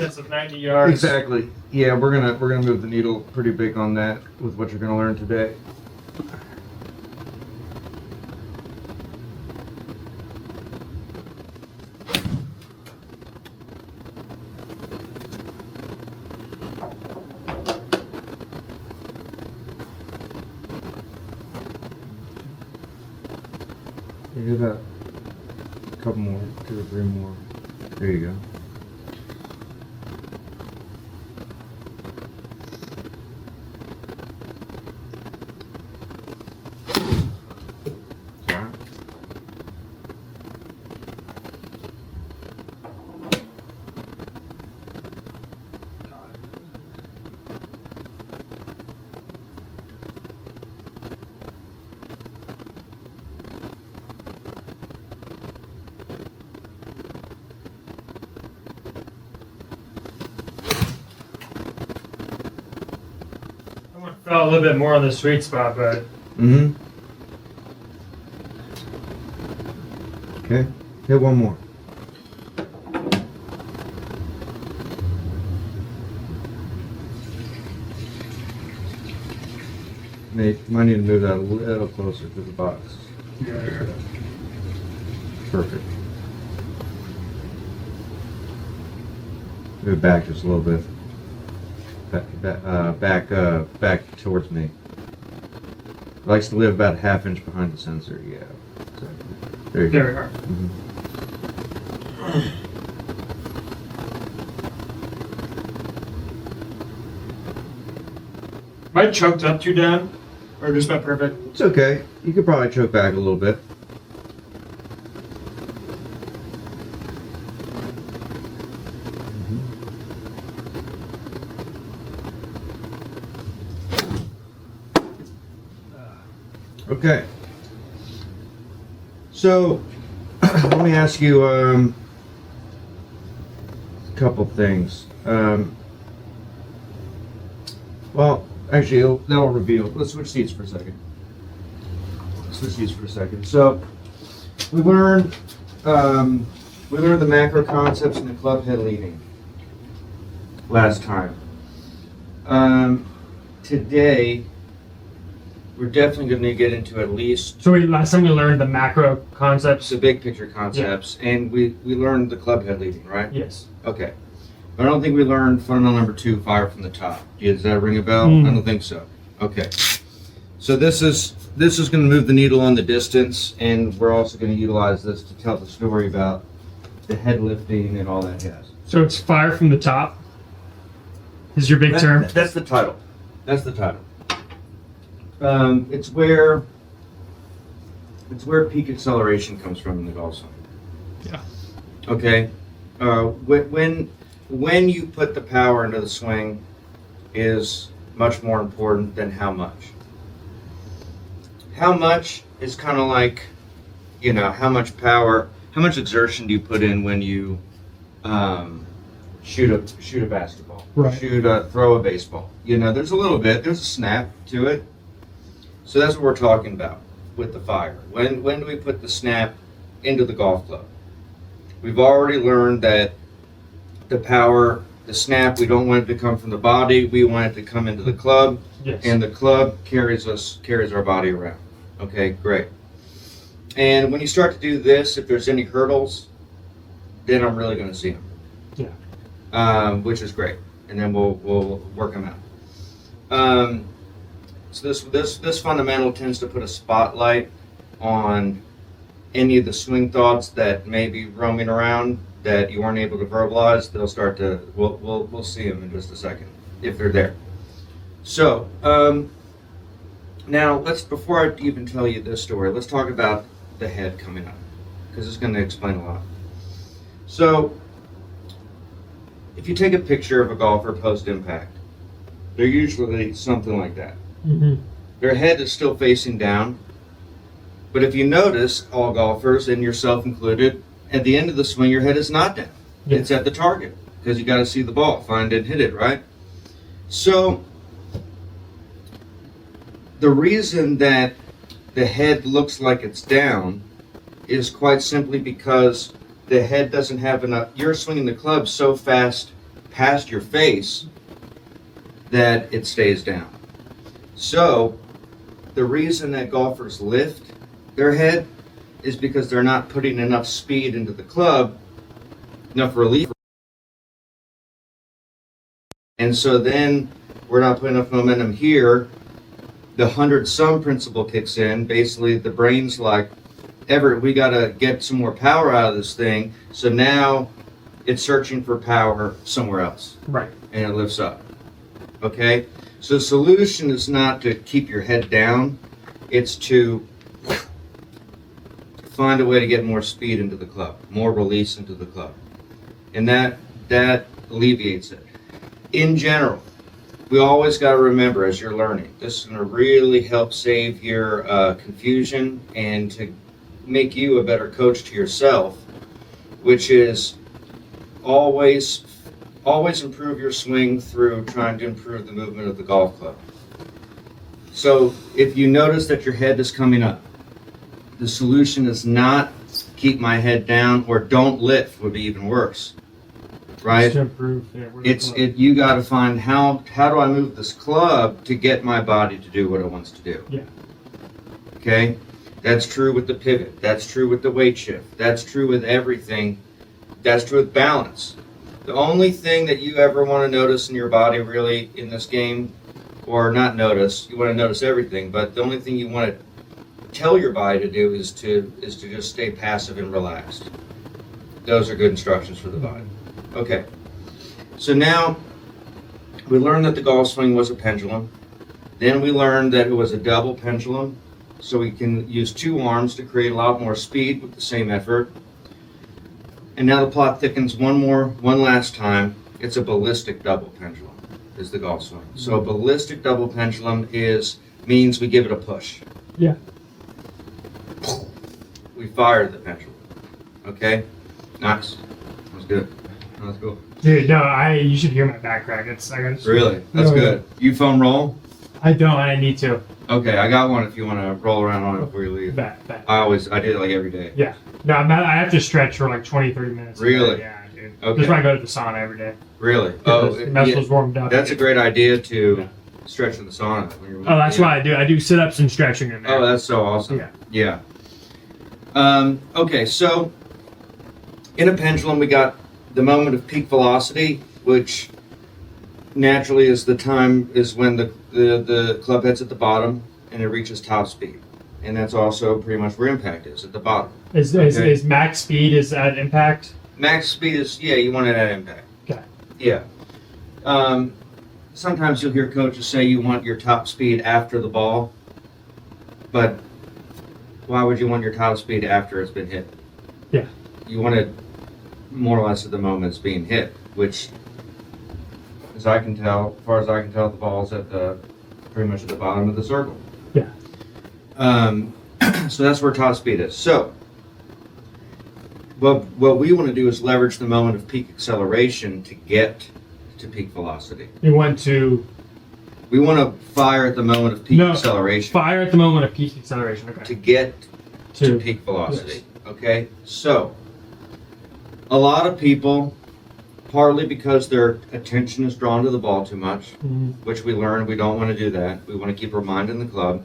Of 90 yards. Exactly. Yeah, we're gonna move the needle pretty big on that with what you're gonna learn today. You got a couple more, 2 or 3 more. There you go. Felt a little bit more on the sweet spot, but Mm-hmm. Okay. Hit one more. Might need to move that a little closer to the box. Perfect. Move back just a little bit. Back towards me. Likes to live about a ½ inch behind the sensor. Yeah. So, there you go. there we are. Mm-hmm. Am I choked up too down? Or just about perfect? It's okay. You could probably choke back a little bit. Okay. So, let me ask you a couple things. Well, actually, that'll reveal. Let's switch seats for a second. So, we learned the macro concepts in the club head leading last time. Today, we're definitely going to get into at least So last time we learned the macro concepts. the big picture concepts, and we learned the club head leading, right? Yes. Okay. But I don't think we learned fundamental number 2, fire from the top. Does that ring a bell? Mm. I don't think so. Okay. So this is going to move the needle on the distance, and we're also going to utilize this to tell the story about the head lifting and all that jazz. So it's fire from the top. Is your big term? That's the title. That's the title. It's where peak acceleration comes from in the golf swing. Yeah. Okay. When you put the power into the swing is much more important than how much. How much is kind of like, how much power, how much exertion do you put in when you shoot a basketball, Right. Throw a baseball? There's a little bit, there's a snap to it. So that's what we're talking about with the fire. When do we put the snap into the golf club? We've already learned that the power, the snap, we don't want it to come from the body. We want it to come into the club. Yes. And the club carries our body around. Okay, great. And when you start to do this, if there's any hurdles, then I'm really going to see them. Yeah. Which is great. And then we'll work them out. So this fundamental tends to put a spotlight on any of the swing thoughts that may be roaming around that you weren't able to verbalize. They'll start to. We'll see them in just a second if they're there. So now before I even tell you this story, let's talk about the head coming up because it's going to explain a lot. So if you take a picture of a golfer post impact, they're usually something like that. Mm-hmm. Their head is still facing down. But if you notice, all golfers, and yourself included, at the end of the swing, your head is not down. Yeah. It's at the target because you got to see the ball, find it, hit it, right? So the reason that the head looks like it's down is quite simply because the head doesn't have enough. You're swinging the club so fast past your face that it stays down. So the reason that golfers lift their head is because they're not putting enough speed into the club, enough relief. And so then we're not putting enough momentum here. The 100-some principle kicks in. Basically, the brain's like, Everett, we got to get some more power out of this thing. So now it's searching for power somewhere else. Right. And it lifts up. Okay? So the solution is not to keep your head down. It's to find a way to get more speed into the club, more release into the club. And that alleviates it. In general, we always got to remember as you're learning, this is going to really help save your confusion and to make you a better coach to yourself, which is always improve your swing through trying to improve the movement of the golf club. So if you notice that your head is coming up, the solution is not keep my head down or don't lift would be even worse. Right? Just to improve, You got to find how do I move this club to get my body to do what it wants to do. Yeah. Okay? That's true with the pivot. That's true with the weight shift. That's true with everything. That's true with balance. The only thing that you ever want to notice in your body really in this game, or not notice, you want to notice everything, but the only thing you want to tell your body to do is to just stay passive and relaxed. Those are good instructions for the body. Okay, so now we learned that the golf swing was a pendulum. Then we learned that it was a double pendulum, so we can use two arms to create a lot more speed with the same effort. And now the plot thickens one last time. It's a ballistic double pendulum, is the golf swing. So a ballistic double pendulum means we give it a push. Yeah. We fired the pendulum. Okay? Nice. That was good. That's cool. Dude, no, you should hear my back crack. Really? That's good. You foam roll? I don't. I need to. Okay, I got one if you want to roll around on it before you leave. Bet. I did it like every day. Yeah. No, I have to stretch for like 20, 30 minutes. Really? Yeah, dude. Okay. Just when I go to the sauna every day. Really? The muscles warmed up. That's a great idea to stretch in the sauna. When you're that's why I do. I do sit-ups and stretching in there. Oh, that's so awesome. Yeah. Okay, so in a pendulum, we got the moment of peak velocity, which naturally is when the club head's at the bottom and it reaches top speed. And that's also pretty much where impact is, at the bottom. Is max speed, is that impact? Max speed is, you want it at impact. Okay. Yeah. Sometimes you'll hear coaches say you want your top speed after the ball, but why would you want your top speed after it's been hit? Yeah. You want it more or less at the moment it's being hit, which, as far as I can tell, the ball's pretty much at the bottom of the circle. Yeah. So that's where top speed is. So, what we want to do is leverage the moment of peak acceleration to get to peak velocity. We want to fire at the moment of peak acceleration. Fire at the moment of peak acceleration. Okay. To get to peak velocity. Yes. Okay. So, a lot of people, partly because their attention is drawn to the ball too much, which we learned we don't want to do that. We want to keep our mind in the club.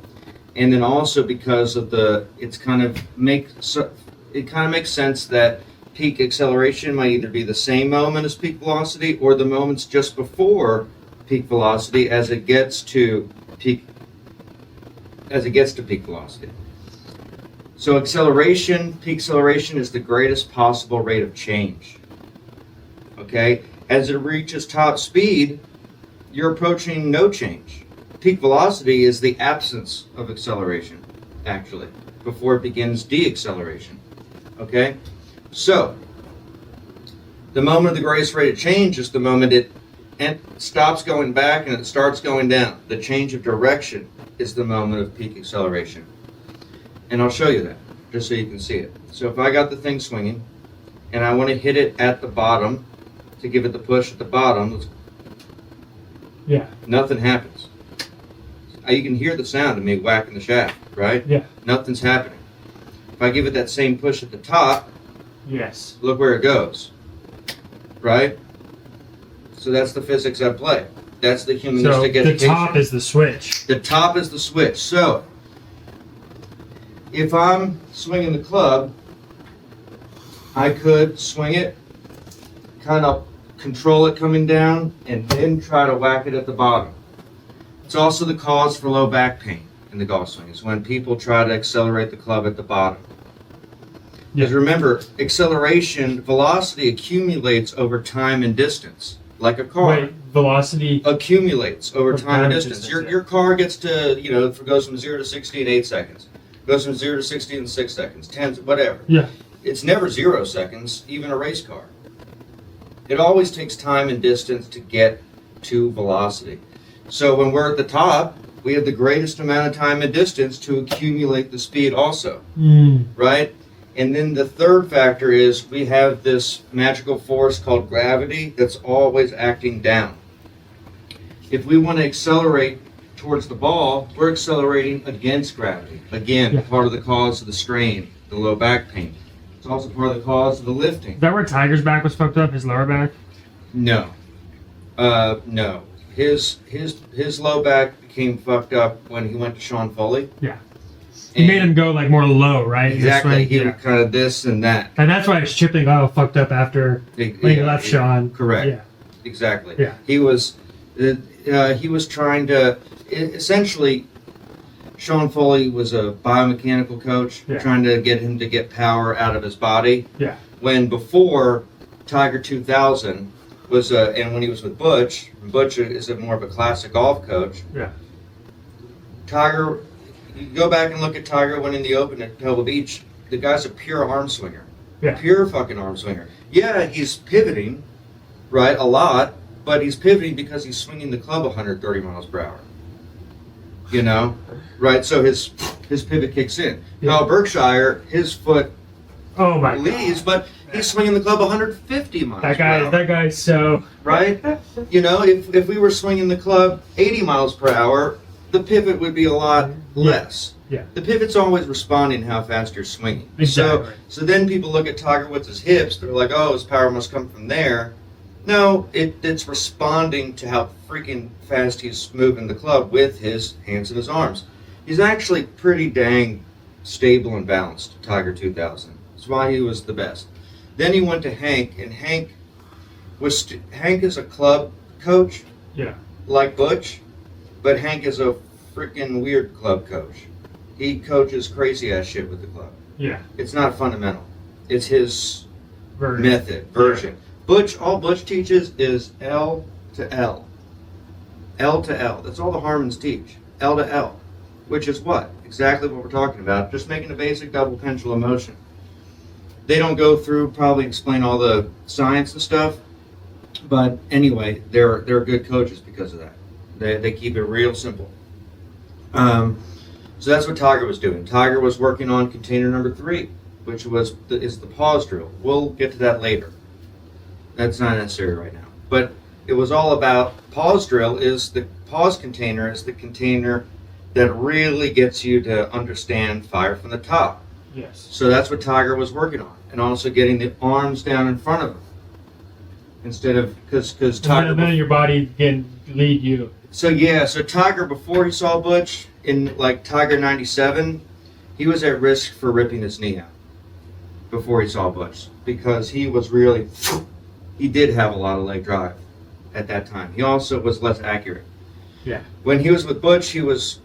And then also because of it kind of makes sense that peak acceleration might either be the same moment as peak velocity or the moments just before peak velocity as it gets to peak velocity. So peak acceleration is the greatest possible rate of change. Okay? As it reaches top speed, you're approaching no change. Peak velocity is the absence of acceleration, actually, before it begins deceleration. Okay? So, the moment of the greatest rate of change is the moment it stops going back and it starts going down. The change of direction is the moment of peak acceleration. And I'll show you that, just so you can see it. So if I got the thing swinging, and I want to hit it at the bottom, to give it the push at the bottom, nothing happens. You can hear the sound of me whacking the shaft, right? Yeah. Nothing's happening. If I give it that same push at the top, yes. Look where it goes, right? So that's the physics at play. That's the So humanistic the education. top is the switch. The top is the switch. So if I'm swinging the club, I could swing it, kind of control it coming down, and then try to whack it at the bottom. It's also the cause for low back pain in the golf swing, is when people try to accelerate the club at the bottom. Because remember, acceleration, velocity accumulates over time and distance, like a car. Wait, velocity Accumulates over time and distance. yeah. Your car gets to, goes from 0 to 60 in 8 seconds. Goes from 0 to 60 in 6 seconds, 10, whatever. Yeah. It's never 0 seconds, even a race car. It always takes time and distance to get to velocity. So when we're at the top, we have the greatest amount of time and distance to accumulate the speed also, right? And then the third factor is we have this magical force called gravity that's always acting down. If we want to accelerate towards the ball, we're accelerating against gravity. Again, part of the cause of the strain, the low back pain. It's also part of the cause of the lifting. Is that where Tiger's back was fucked up? His lower back? No. No. His low back became fucked up when he went to Sean Foley. Yeah. He made him go like more low, right? Exactly. He was kind of this and that. And that's why his chipping all fucked up after when he left Sean. Correct. Yeah. Exactly. Yeah. He was trying to essentially. Sean Foley was a biomechanical coach, trying to get him to get power out of his body. Yeah. When before Tiger 2000 was, and when he was with Butch is more of a classic golf coach. Yeah. Tiger, you go back and look at Tiger winning the Open at Pebble Beach. The guy's a pure arm swinger. Yeah. Pure fucking arm swinger. Yeah, he's pivoting, right, a lot, but he's pivoting because he's swinging the club 130 miles per hour. Right? So his pivot kicks in. Now Berkshire, his foot leaves, but he's swinging the club 150 miles per hour. That guy's so... Right? If we were swinging the club 80 miles per hour, the pivot would be a lot less. Yeah. The pivot's always responding how fast you're swinging. Exactly. So then people look at Tiger with his hips, they're like, oh, his power must come from there. No, it's responding to how freaking fast he's moving the club with his hands and his arms. He's actually pretty dang stable and balanced, Tiger 2000. That's why he was the best. Then he went to Hank, and Hank is a club coach, like Butch, but Hank is a freaking weird club coach. He coaches crazy ass shit with the club. Yeah. It's not fundamental. It's his version. version. All Butch teaches is L to L. L to L. That's all the Harmons teach. L to L. Which is what? Exactly what we're talking about. Just making a basic double pendulum motion. They don't go through, probably explain all the science and stuff. But anyway, they're good coaches because of that. They keep it real simple. So that's what Tiger was doing. Tiger was working on container number 3, which is the pause drill. We'll get to that later. That's not necessary right now. But it was all about pause drill. The pause container is the container that really gets you to understand fire from the top. Yes. So that's what Tiger was working on, and also getting the arms down in front of him instead of because Tiger. And then your body can lead you. So Tiger, before he saw Butch in like Tiger 97, he was at risk for ripping his knee out before he saw Butch because he was really. He did have a lot of leg drive at that time. He also was less accurate. Yeah. When he was with Butch, he was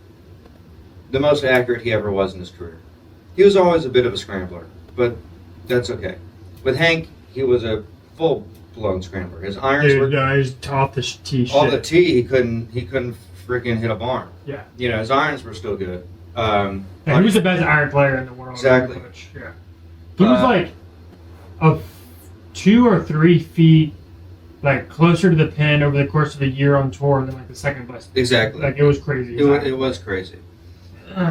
the most accurate he ever was in his career. He was always a bit of a scrambler, but that's okay. With Hank, he was a full-blown scrambler. His irons were he's off the tee. All the tee. He couldn't freaking hit a barn. Yeah. His irons were still good. And he was the best iron player in the world. Exactly. Yeah. He was like a 2 or 3 feet, like closer to the pin over the course of a year on tour than like the second best. Exactly. Like it was crazy. It was crazy.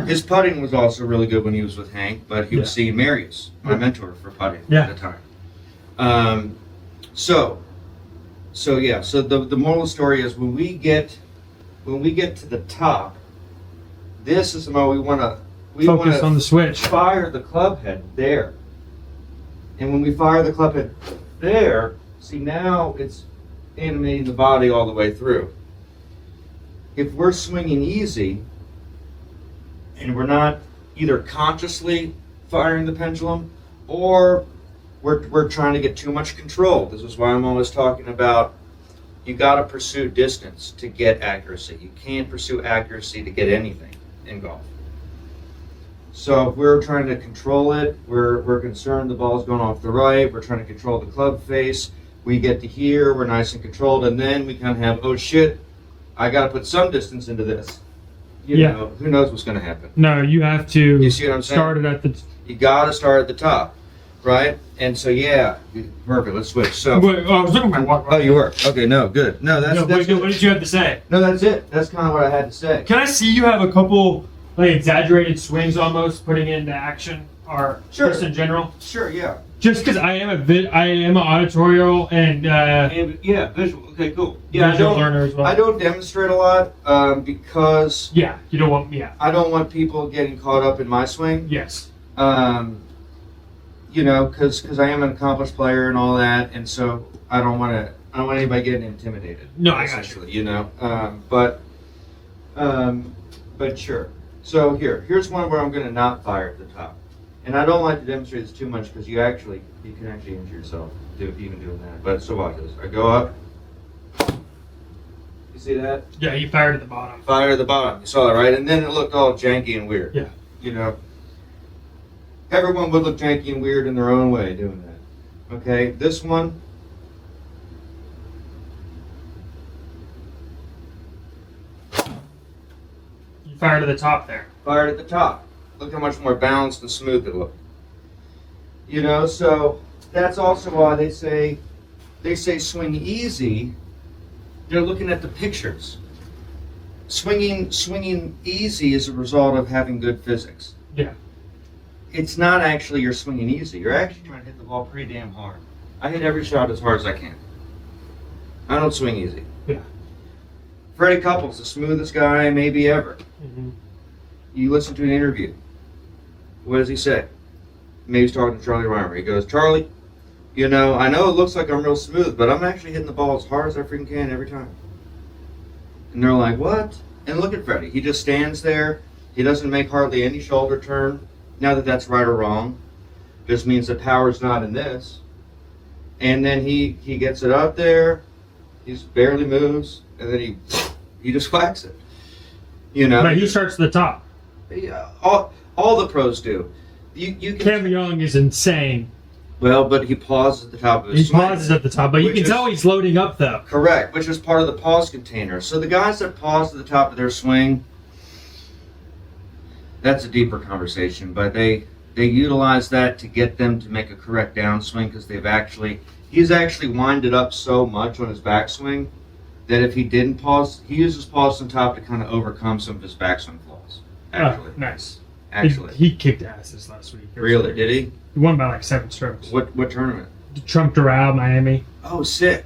His putting was also really good when he was with Hank, but he was seeing Marius, my mentor for putting at the time. So the moral of the story is when we get to the top, this is the moment we focus on the switch. Fire the club head there. And when we fire the club head there, see now it's animating the body all the way through. If we're swinging easy and we're not either consciously firing the pendulum or we're trying to get too much control. This is why I'm always talking about you got to pursue distance to get accuracy. You can't pursue accuracy to get anything in golf. So if we're trying to control it, we're concerned the ball's going off the right, we're trying to control the club face, we get to here, we're nice and controlled, and then we kind of have, oh shit, I got to put some distance into this. You know, who knows what's going to happen. No, you have to you see what I'm saying? Start it at the... You got to start at the top, right? And so, yeah, perfect, let's switch. So, Wait, I was looking at my watch. oh, you were? Okay, no, good. No, that's what good. did you have to say? No, that's it. That's kind of what I had to say. Can I see you have a couple like exaggerated swings almost putting into action or just in general? Sure, yeah. Just because I am an auditorial and yeah, visual. Okay, cool. Yeah, visual learner as well. I don't demonstrate a lot because you don't want I don't want people getting caught up in my swing. Yes. You know, because I am an accomplished player and all that, and so I don't want anybody getting intimidated. No, I got you. You know, but sure. So here's one where I'm going to not fire at the top. And I don't like to demonstrate this too much because you can actually injure yourself even doing that. But so watch this. I go up. You see that? Yeah, you fired at the bottom. Fire at the bottom. You saw that, right? And then it looked all janky and weird. Yeah. You know, everyone would look janky and weird in their own way doing that. Okay, this one. You fired at the top there. Fired at the top. Look how much more balanced and smooth it looked. You know, so that's also why they say swing easy. They're looking at the pictures. Swinging easy is a result of having good physics. Yeah. It's not actually you're swinging easy. You're actually trying to hit the ball pretty damn hard. I hit every shot as hard as I can. I don't swing easy. Yeah. Freddie Couples, the smoothest guy maybe ever. Mm-hmm. You listen to an interview. What does he say? Maybe he's talking to Charlie Reimer. He goes, Charlie, you know, I know it looks like I'm real smooth, but I'm actually hitting the ball as hard as I freaking can every time. And they're like, what? And look at Freddie. He just stands there. He doesn't make hardly any shoulder turn. Now that that's right or wrong. Just means the power's not in this. And then he gets it up there. He barely moves. And then he just whacks it. You know. But he starts at the top. Yeah, all the pros do. You can. Cam Young is insane. Well, but he pauses at the top of his swing. He pauses at the top, but you can tell he's loading up though. Correct, which is part of the pause container. So the guys that pause at the top of their swing, that's a deeper conversation, but they utilize that to get them to make a correct downswing because he's actually winded up so much on his backswing that if he didn't pause, he uses pause on top to kind of overcome some of his backswing flaws. Actually. Oh, nice. Actually. He kicked ass this last week. Really? Did he? He won by like 7 strokes. What tournament? Trump Doral, Miami. Oh, sick.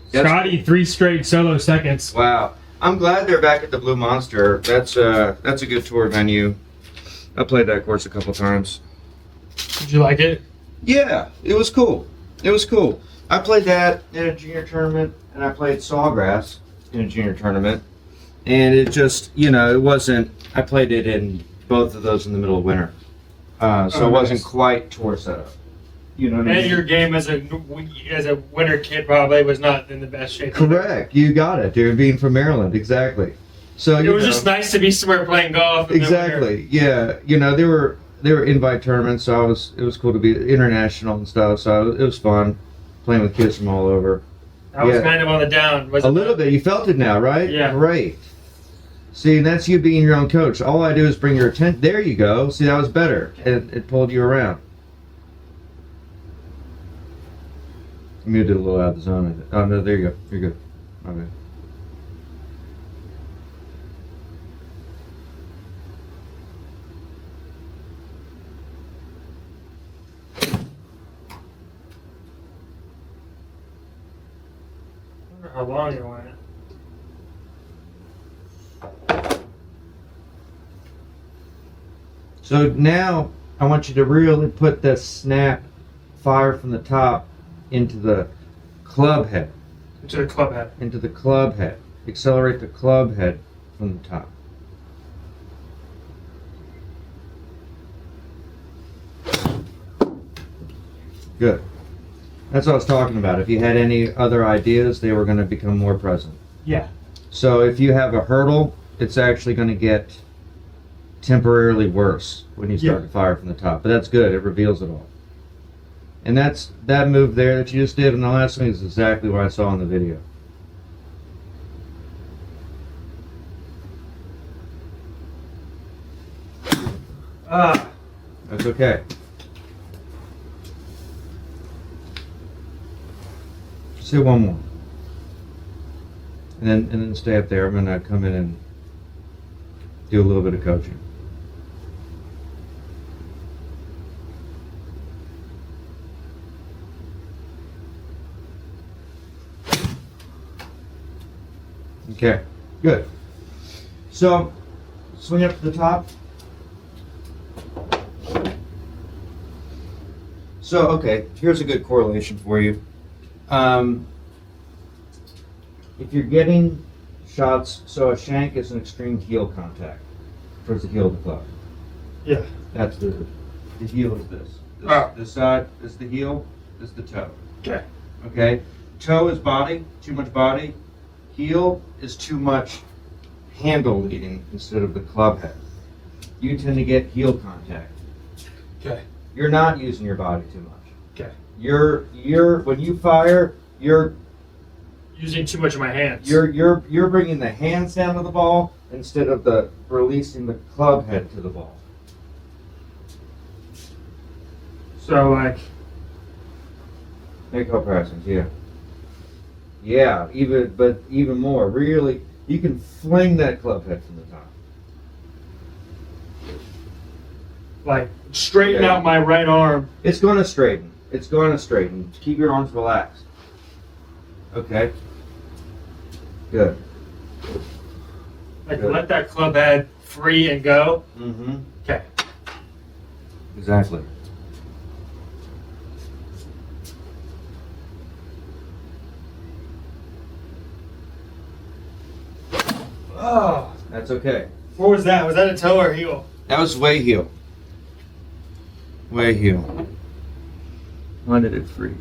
Scotty, 3 straight solo seconds. Wow. I'm glad they're back at the Blue Monster. That's a good tour venue. I played that course a couple times. Did you like it? Yeah, it was cool. It was cool. I played that in a junior tournament, and I played Sawgrass in a junior tournament. And it just, you know, it wasn't, I played it in both of those in the middle of winter. So it wasn't quite tour setup. You know what I mean? And your game as a winter kid probably was not in the best shape. Correct. You got it, dude. Being from Maryland, exactly. So it was just nice to be somewhere playing golf. Exactly. Yeah. You know, they were invite tournaments, so it was cool to be international and stuff. So it was fun playing with kids from all over. I was kind of on the down. A little bit. You felt it now, right? Yeah. Great. See, that's you being your own coach. All I do is bring your attention. There you go. See, that was better. It pulled you around. I muted a little out of the zone. Oh, no, there you go. You're good. Okay. I wonder how long you went. So now I want you to really put the snap fire from the top into the club head. into the club head. into the club head. Accelerate the club head from the top. Good. That's what I was talking about. If you had any other ideas, they were going to become more present. Yeah. So if you have a hurdle, it's actually going to get temporarily worse when you start to fire from the top. But that's good. It reveals it all. And that move there that you just did in the last swing is exactly what I saw in the video. That's okay. Just hit one more. And then stay up there. I'm gonna come in and do a little bit of coaching. Okay, good. So, swing up to the top. So, okay, here's a good correlation for you. If you're getting shots, so a shank is an extreme heel contact towards the heel of the club. Yeah. That's the heel is this. This side is the heel, this is the toe. Okay. Okay? Toe is body, too much body. Heel is too much handle leading instead of the club head. You tend to get heel contact. Okay. You're not using your body too much. Okay. You're when you fire, you're using too much of my hands. You're bringing the hands down to the ball instead of the releasing the club head to the ball. So like Make-up pressings, yeah. Yeah, even more. Really, you can fling that club head from the top. like straighten out my right arm. It's going to straighten. It's going to straighten. Keep your arms relaxed. Okay. Good. Like let that club head free and go. Mm-hmm. Okay. Exactly. Oh, That's okay. what was that? Was that a toe or heel? That was way heel. Way heel. Why did it freeze?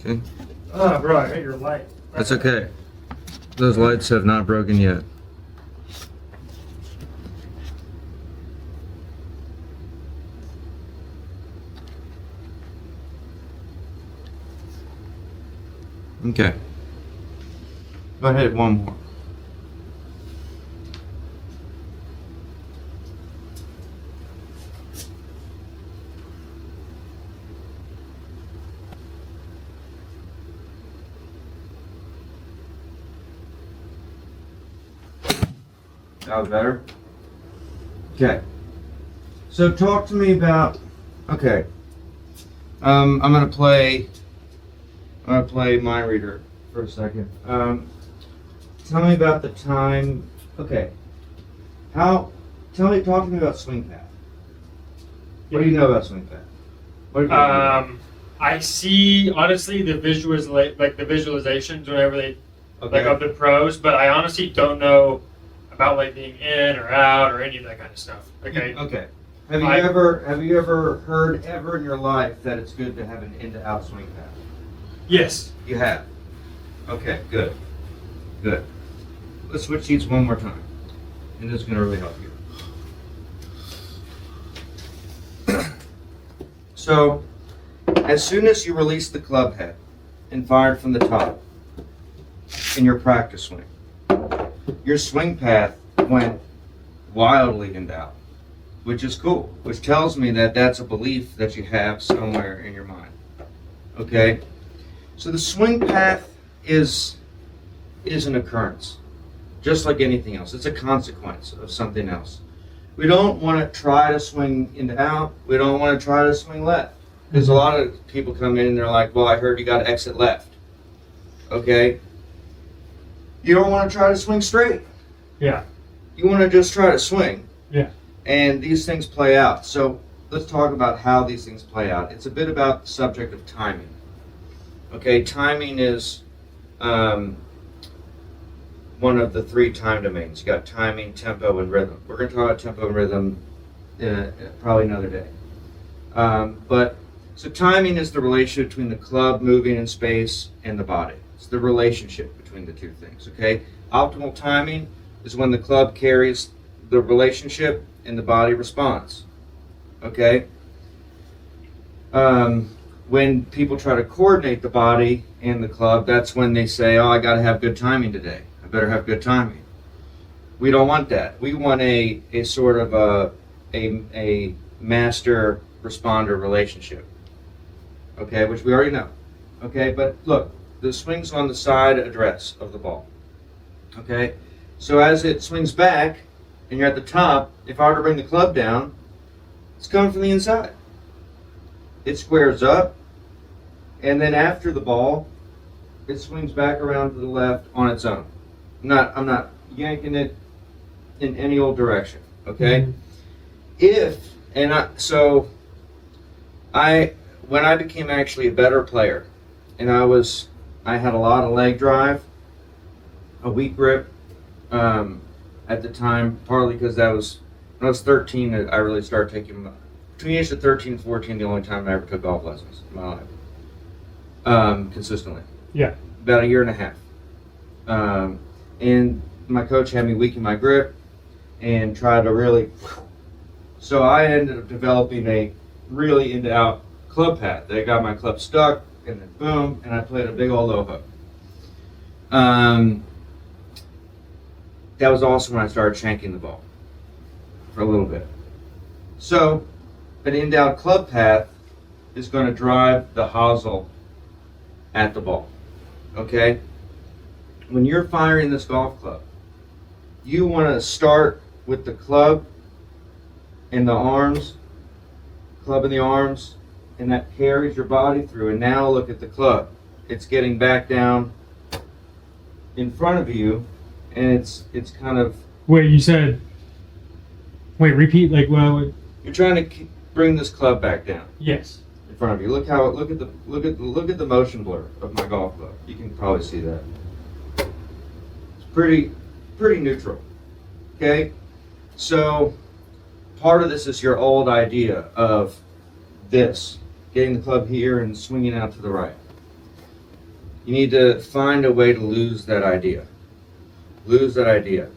Okay. Oh, bro, I hit your light. That's okay. Those lights have not broken yet. Okay. Go ahead, one more. That was better? Okay. So talk to me about, okay. I'm gonna play Mind Reader for a second. Tell me about the time, okay. Talk to me about swing path. What do you know about swing path? What do you know? I see honestly the visualizations whenever they Okay. like of the pros, but I honestly don't know about like being in or out or any of that kind of stuff. Okay. Okay. Have you ever heard ever in your life that it's good to have an in to out swing path? Yes. You have. Okay, good. Good. Let's switch seats one more time. And this is going to really help you. So, as soon as you release the club head and fired from the top in your practice swing, your swing path went wildly in doubt, which is cool, which tells me that that's a belief that you have somewhere in your mind. Okay? So the swing path is an occurrence, just like anything else. It's a consequence of something else. We don't want to try to swing into out. We don't want to try to swing left. Because a lot of people come in and they're like, well, I heard you got to exit left. Okay? You don't want to try to swing straight. Yeah. You want to just try to swing. Yeah. And these things play out. So let's talk about how these things play out. It's a bit about the subject of timing. Okay, timing is one of the 3 time domains. You got timing, tempo, and rhythm. We're going to talk about tempo and rhythm probably another day. So timing is the relationship between the club moving in space and the body. It's the relationship between the 2 things. Okay, optimal timing is when the club carries the relationship and the body responds. Okay. When people try to coordinate the body and the club, that's when they say, oh, I got to have good timing today. I better have good timing. We don't want that. We want a sort of a master responder relationship. Okay, which we already know. Okay, but look, the swing's on the side address of the ball. Okay, so as it swings back and you're at the top, if I were to bring the club down, it's coming from the inside. It squares up, and then after the ball, it swings back around to the left on its own. I'm not yanking it in any old direction. Okay. When I became actually a better player, and I had a lot of leg drive, a weak grip at the time, partly because when I was 13, I really started taking between the age of 13 and 14, the only time I ever took golf lessons in my life, consistently. Yeah. About a year and a half. And my coach had me weaken my grip and try to really. So I ended up developing a really into out club pad. They got my club stuck, and then boom, and I played a big old low hook. That was also when I started shanking the ball for a little bit. So an in-out club path is going to drive the hosel at the ball. Okay? When you're firing this golf club, you want to start with the club and the arms, club and the arms, and that carries your body through. And now look at the club. It's getting back down in front of you, and it's kind of. Wait, you said. Wait, repeat. Like, well. You're trying to bring this club back down. Yes. In front of you. Look at the motion blur of my golf club. You can probably see that. It's pretty neutral. Okay, so part of this is your old idea of this, getting the club here and swinging out to the right. You need to find a way to lose that idea. Lose that idea.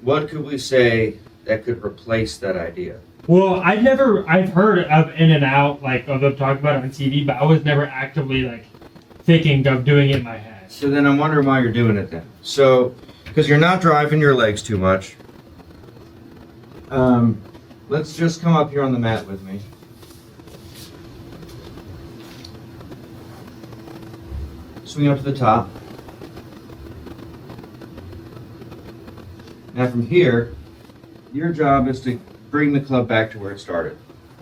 What could we say that could replace that idea? Well, I've heard of in and out, like of them talking about it on TV, but I was never actively like thinking of doing it in my head. So then I'm wondering why you're doing it then. So, because you're not driving your legs too much. Let's just come up here on the mat with me. Swing up to the top. Now from here, your job is to bring the club back to where it started.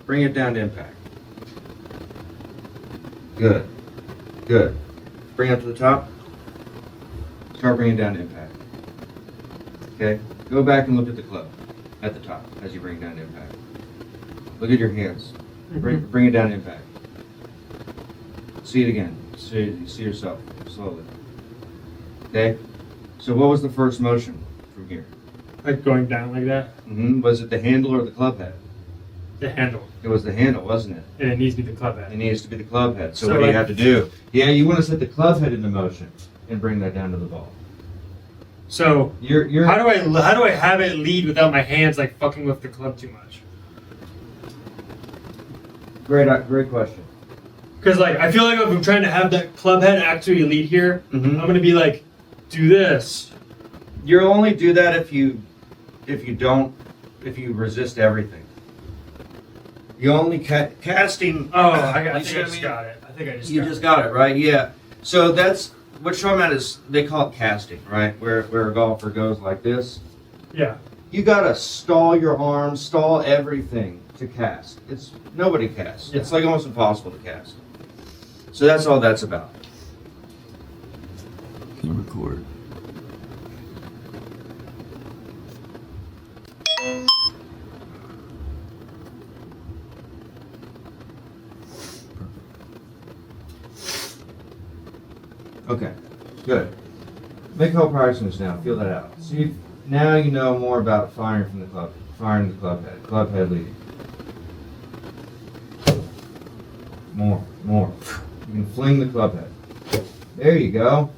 Bring it down to impact. Good. Good. Bring it up to the top. Start bringing it down to impact. Okay? Go back and look at the club at the top as you bring it down to impact. Look at your hands. Bring it down to impact. See it again. See yourself slowly. Okay? So what was the first motion from here? Like going down like that? Mm-hmm. Was it the handle or the club head? The handle. It was the handle, wasn't it? And it needs to be the club head. It needs to be the club head. So what do you have to do? Yeah, you want to set the club head into motion and bring that down to the ball. So you're how do I have it lead without my hands like fucking with the club too much? Great question. Because like I feel like if I'm trying to have that club head actually lead here, I'm gonna be like, do this. You'll only do that if you resist everything. You only casting. Oh, I think I just got it. You just got it right. Yeah. So that's what you're talking about is, they call it casting, right? Where a golfer goes like this. Yeah. You gotta stall your arms, stall everything to cast. Nobody casts. Yeah. It's like almost impossible to cast. So that's all that's about. Can you record? Okay, good. Make a couple practices now. Feel that out. See, now you know more about firing from the club head. Club head leading. More. You can fling the club head. There you go.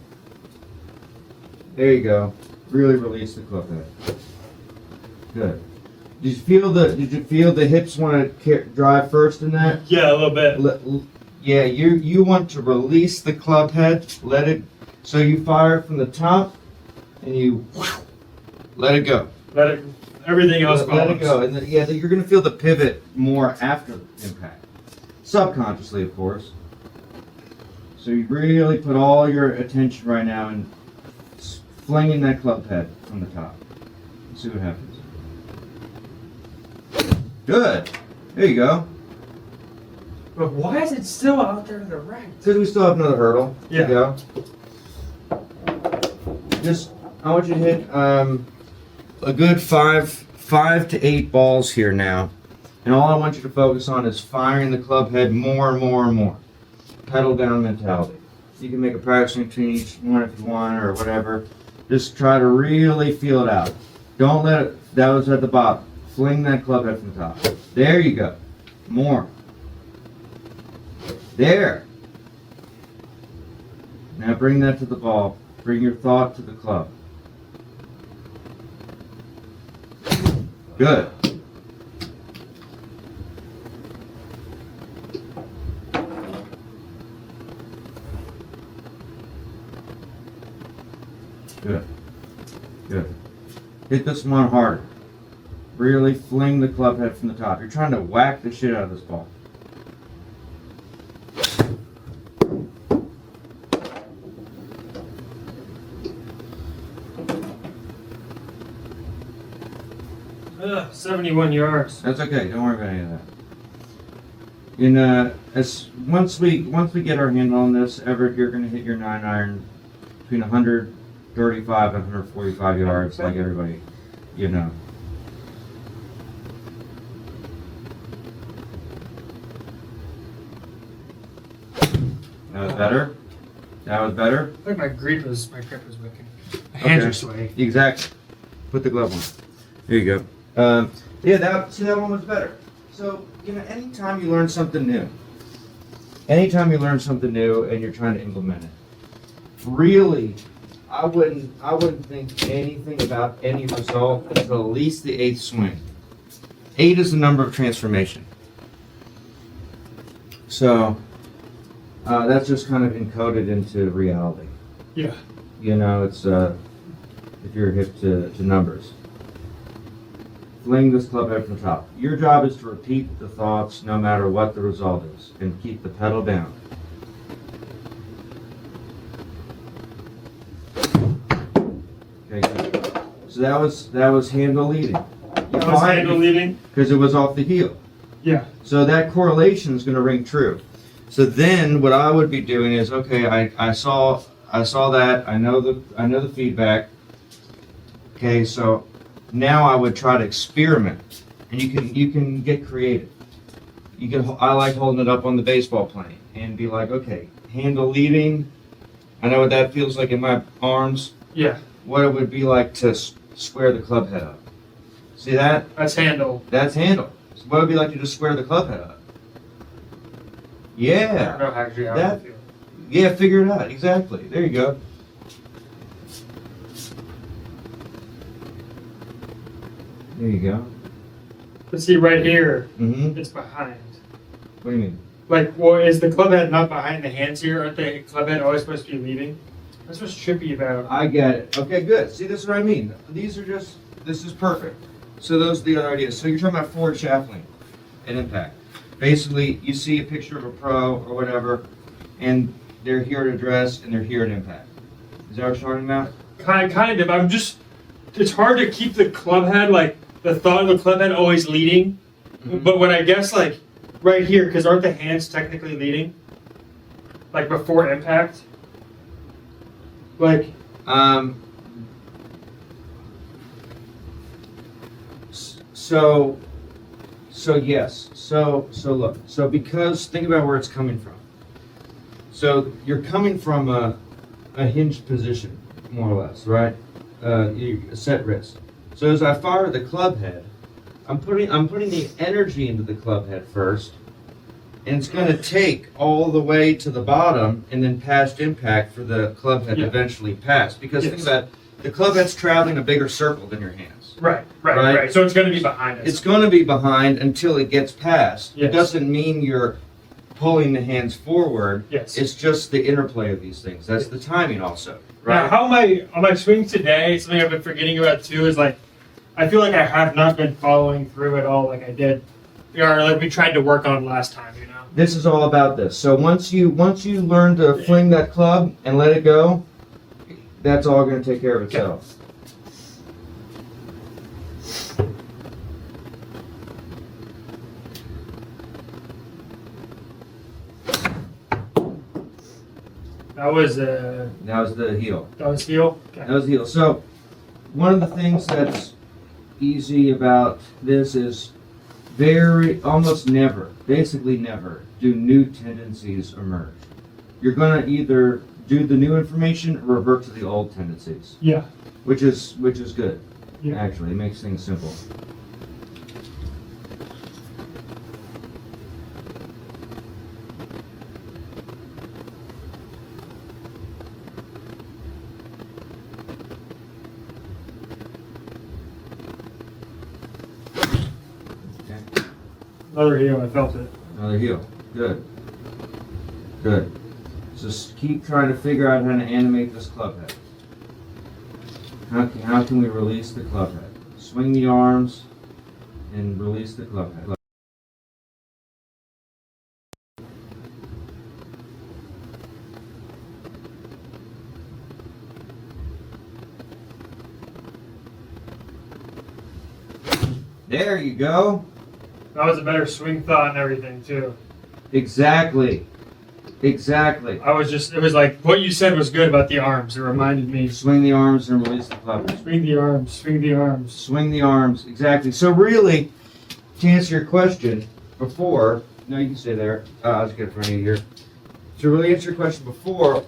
There you go. Really release the club head. Good. Did you feel the hips want to drive first in that? Yeah, a little bit. Yeah, you want to release the club head, let it, so you fire from the top, and you let it go. Everything else Let follows. it go, and then, yeah, you're going to feel the pivot more after impact, subconsciously, of course. So you really put all your attention right now in flinging that club head from the top. Let's see what happens. Good. There you go. But why is it still out there to the right? Because we still have another hurdle Yeah. to go. Just, I want you to hit a good five to 8 balls here now. And all I want you to focus on is firing the club head more and more and more. Pedal down mentality. You can make a practice between each one if you want or whatever. Just try to really feel it out. Don't let it, that was at the bottom. Fling that club head from the top. There you go. More. There. Now bring that to the ball. Bring your thought to the club. Good. Good. Good. Hit this one harder. Really fling the club head from the top. You're trying to whack the shit out of this ball. Ugh, 71 yards. That's okay. Don't worry about any of that. Once we get our handle on this, Everett, you're going to hit your 9-iron between 135 and 145 yards, like everybody, you know. That was better. That was better. I think my grip was working. My hands Okay. are sweaty. Exactly. Put the glove on. There you go. Yeah, that one was better. So, anytime you learn something new and you're trying to implement it, really, I wouldn't think anything about any result until at least the 8th swing. 8 is the number of transformation. So, that's just kind of encoded into reality. Yeah. It's if you're hip to numbers. Fling this club head from the top. Your job is to repeat the thoughts no matter what the result is, and keep the pedal down. Okay, good. So that was handle leading. That was handle leading? Because it was off the heel. Yeah. So that correlation is going to ring true. So then what I would be doing is, okay, I saw that, I know the feedback. Okay, so now I would try to experiment, and you can get creative. I like holding it up on the baseball plane and be like, okay, handle leading. I know what that feels like in my arms. Yeah. What it would be like to square the club head up. See that? That's handle. That's handle. So what would it be like to just square the club head up? Yeah. I don't know actually how That- I feel. Yeah, figure it out. Exactly. There you go. There you go. But see, right here, Mm-hmm. it's behind. What do you mean? Like, well, is the club head not behind the hands here? Aren't the club head always supposed to be leading? That's what's trippy about. I get it. Okay, good. See, this is what I mean. This is perfect. So those are the other ideas. So you're talking about forward shaft length and impact. Basically, you see a picture of a pro or whatever, and they're here at address and they're here at impact. Is that what you're talking about? Kind of. It's hard to keep the club head, like, the thought of the club head always leading. Mhm. But when I guess, like, right here, because aren't the hands technically leading? Like, before impact? Like, So yes. So look. So because think about where it's coming from. So you're coming from a hinged position, more or less, right? A set wrist. So as I fire the club head, I'm putting the energy into the club head first, and it's going to take all the way to the bottom and then past impact for the club head to eventually pass. Because think about it, the club head's traveling a bigger circle than your hands. Right. So it's going to be behind us. It's going to be behind until it gets past. Yes. It doesn't mean you're pulling the hands forward. Yes. It's just the interplay of these things. That's the timing also. Now, Right? how on my swing today, something I've been forgetting about too is like, I feel like I have not been following through at all like I did, or like we tried to work on last time, you know? This is all about this. So once you learn to fling that club and let it go, that's all going to take care of itself. That was That was the heel. heel. Okay. That was the heel. So one of the things that's easy about this is almost never, basically never, do new tendencies emerge. You're going to either do the new information or revert to the old tendencies. Yeah. Which is good. Yeah. Actually, it makes things simple. Another heel. I felt it. Another heel. Good. Good. Just keep trying to figure out how to animate this club head. How can we release the club head? Swing the arms and release the club head. There you go. That was a better swing thought and everything too. Exactly. It was like what you said was good about the arms. It reminded me. Swing the arms and release the club head. Swing the arms. Swing the arms. Swing the arms. Exactly. So really, to answer your question before, no, you can stay there. I'll just get in front of you here. To really answer your question before,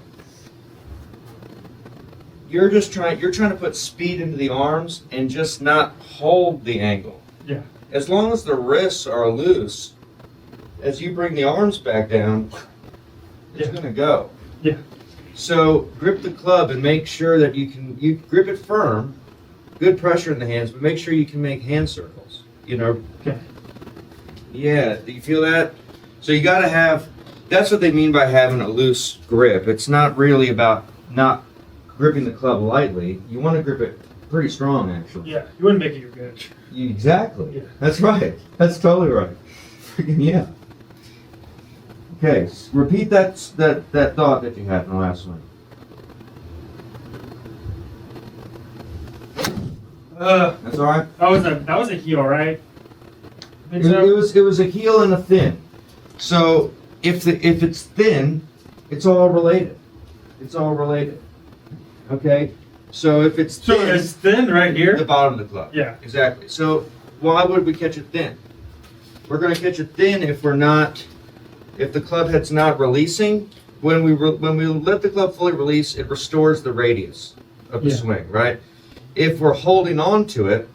you're trying to put speed into the arms and just not hold the angle. Yeah. As long as the wrists are loose, as you bring the arms back down, it's going to go. Yeah. So grip the club and make sure that you grip it firm, good pressure in the hands, but make sure you can make hand circles. You know. Okay. Yeah. Do you feel that? So you got to have. That's what they mean by having a loose grip. It's not really about not gripping the club lightly. You want to grip it pretty strong, actually. Yeah. You wouldn't make it your good. Exactly. Yeah. That's right. That's totally right. Freaking yeah. Okay, repeat that thought that you had in the last one. That's all right. That was a heel, right? I think It so. was a heel and a thin. So if it's thin, it's all related. It's all related. Okay. So if it's So thin, it's thin right here. the bottom of the club. Yeah. Exactly. So why would we catch it thin? We're going to catch it thin if the club head's not releasing. When we let the club fully release, it restores the radius of the swing, right? If we're holding on to it,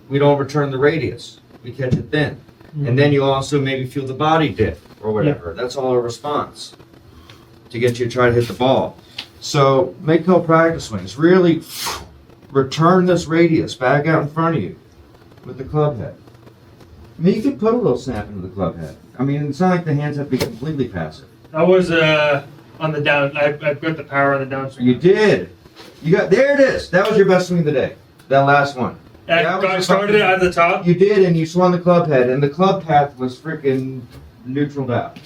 we don't return the radius. We catch it thin. Mm-hmm. And then you also maybe feel the body dip or whatever. That's all a response to get you to try to hit the ball. So make no practice swings. Really return this radius back out in front of you with the club head. I mean, you can put a little snap into the club head. I mean, it's not like the hands have to be completely passive. That was on the down. I put the power on the downswing. You did. There it is. That was your best swing of the day. That last one. I started it at the top. You did, and you swung the club head, and the club path was freaking neutraled out.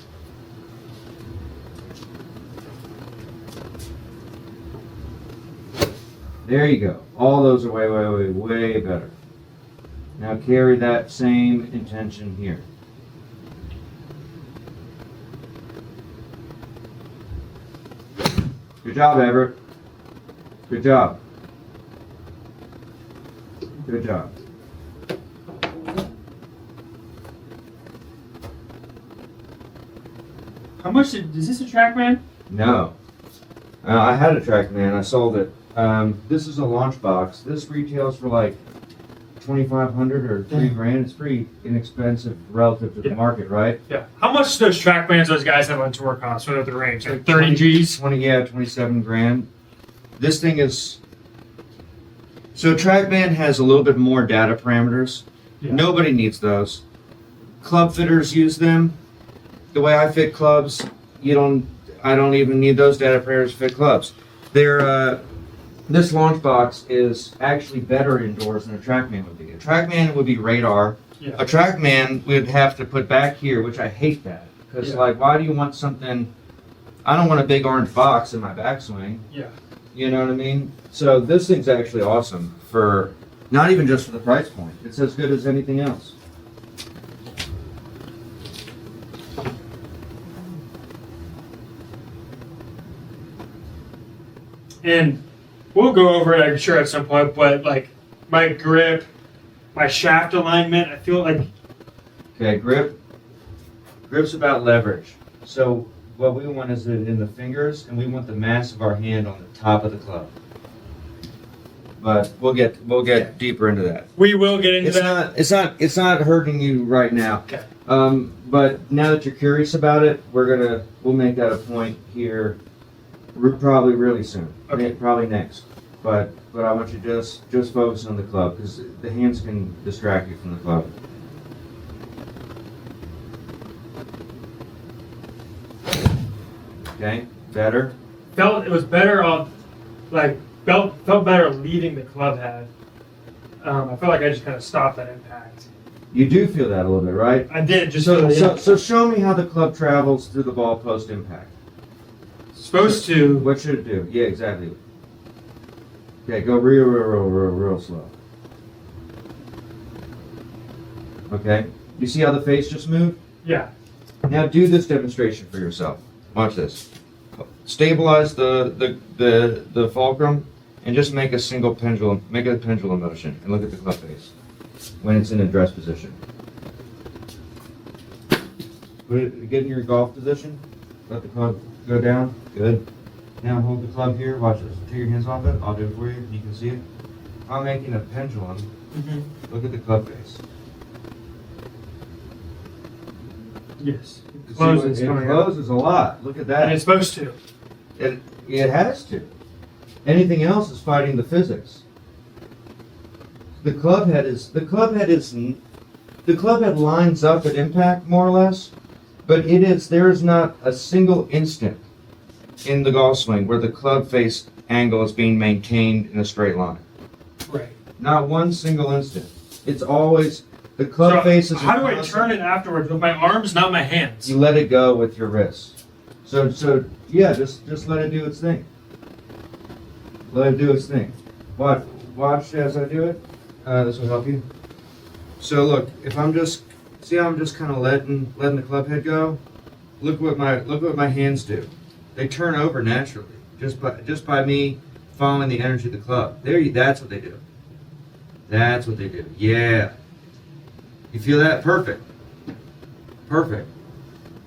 There you go. All those are way, way, way, way better. Now carry that same intention here. Good job, Everett. Good job. Good job. How much is this a TrackMan? No. I had a TrackMan. I sold it. This is a launch box. This retails for like $2,500 or $3,000. It's pretty inexpensive relative to the market, right? Yeah. How much do those TrackMans those guys have on tour cost? What are the range? Like 30 G's? 27 grand. This thing is. So TrackMan has a little bit more data parameters. Yeah. Nobody needs those. Club fitters use them. The way I fit clubs, I don't even need those data parameters to fit clubs. This launch box is actually better indoors than a TrackMan would be. A TrackMan would be radar. Yeah. A TrackMan we'd have to put back here, which I hate that. Because why do you want something? I don't want a big orange box in my backswing. Yeah. You know what I mean? So this thing's actually awesome for, not even just for the price point. It's as good as anything else. And we'll go over it, I'm sure, at some point, but like my grip, my shaft alignment, I feel like. Okay, grip's about leverage. So what we want is it in the fingers, and we want the mass of our hand on the top of the club. But we'll get deeper into that. We will get into that. It's not hurting you right now. Okay. But now that you're curious about it, we'll make that a point here. Probably really soon. Okay. Probably next. But I want you to just focus on the club, because the hands can distract you from the club. Okay, better. It was better off, like felt better leaving the club head. I felt like I just kind of stopped that impact. You do feel that a little bit, right? I did just So show me how the club travels through the ball post impact. supposed to. What should it do? Yeah, exactly. Okay, go real slow. Okay, you see how the face just moved? Yeah. Now do this demonstration for yourself. Watch this. Stabilize the fulcrum and just make a single pendulum, make a pendulum motion, and look at the club face when it's in a dress position. Get in your golf position. Let the club go down. Good. Now hold the club here. Watch this. Take your hands off it. I'll do it for you. You can see it. I'm making a pendulum. Look at the club face. Yes. It Closes coming up. closes a lot. Look at that. And it's supposed to. It has to. Anything else is fighting the physics. The club head lines up at impact more or less, but there is not a single instant in the golf swing where the club face angle is being maintained in a straight line. Right. Not one single instant. It's always the club face is. How do I turn it afterwards with my arms, not my hands? You let it go with your wrists. So yeah, just let it do its thing. Let it do its thing. Watch as I do it. This will help you. So look, if I'm just kind of letting the club head go. Look what my hands do. They turn over naturally just by me following the energy of the club. That's what they do. That's what they do. Yeah. You feel that? Perfect. Perfect.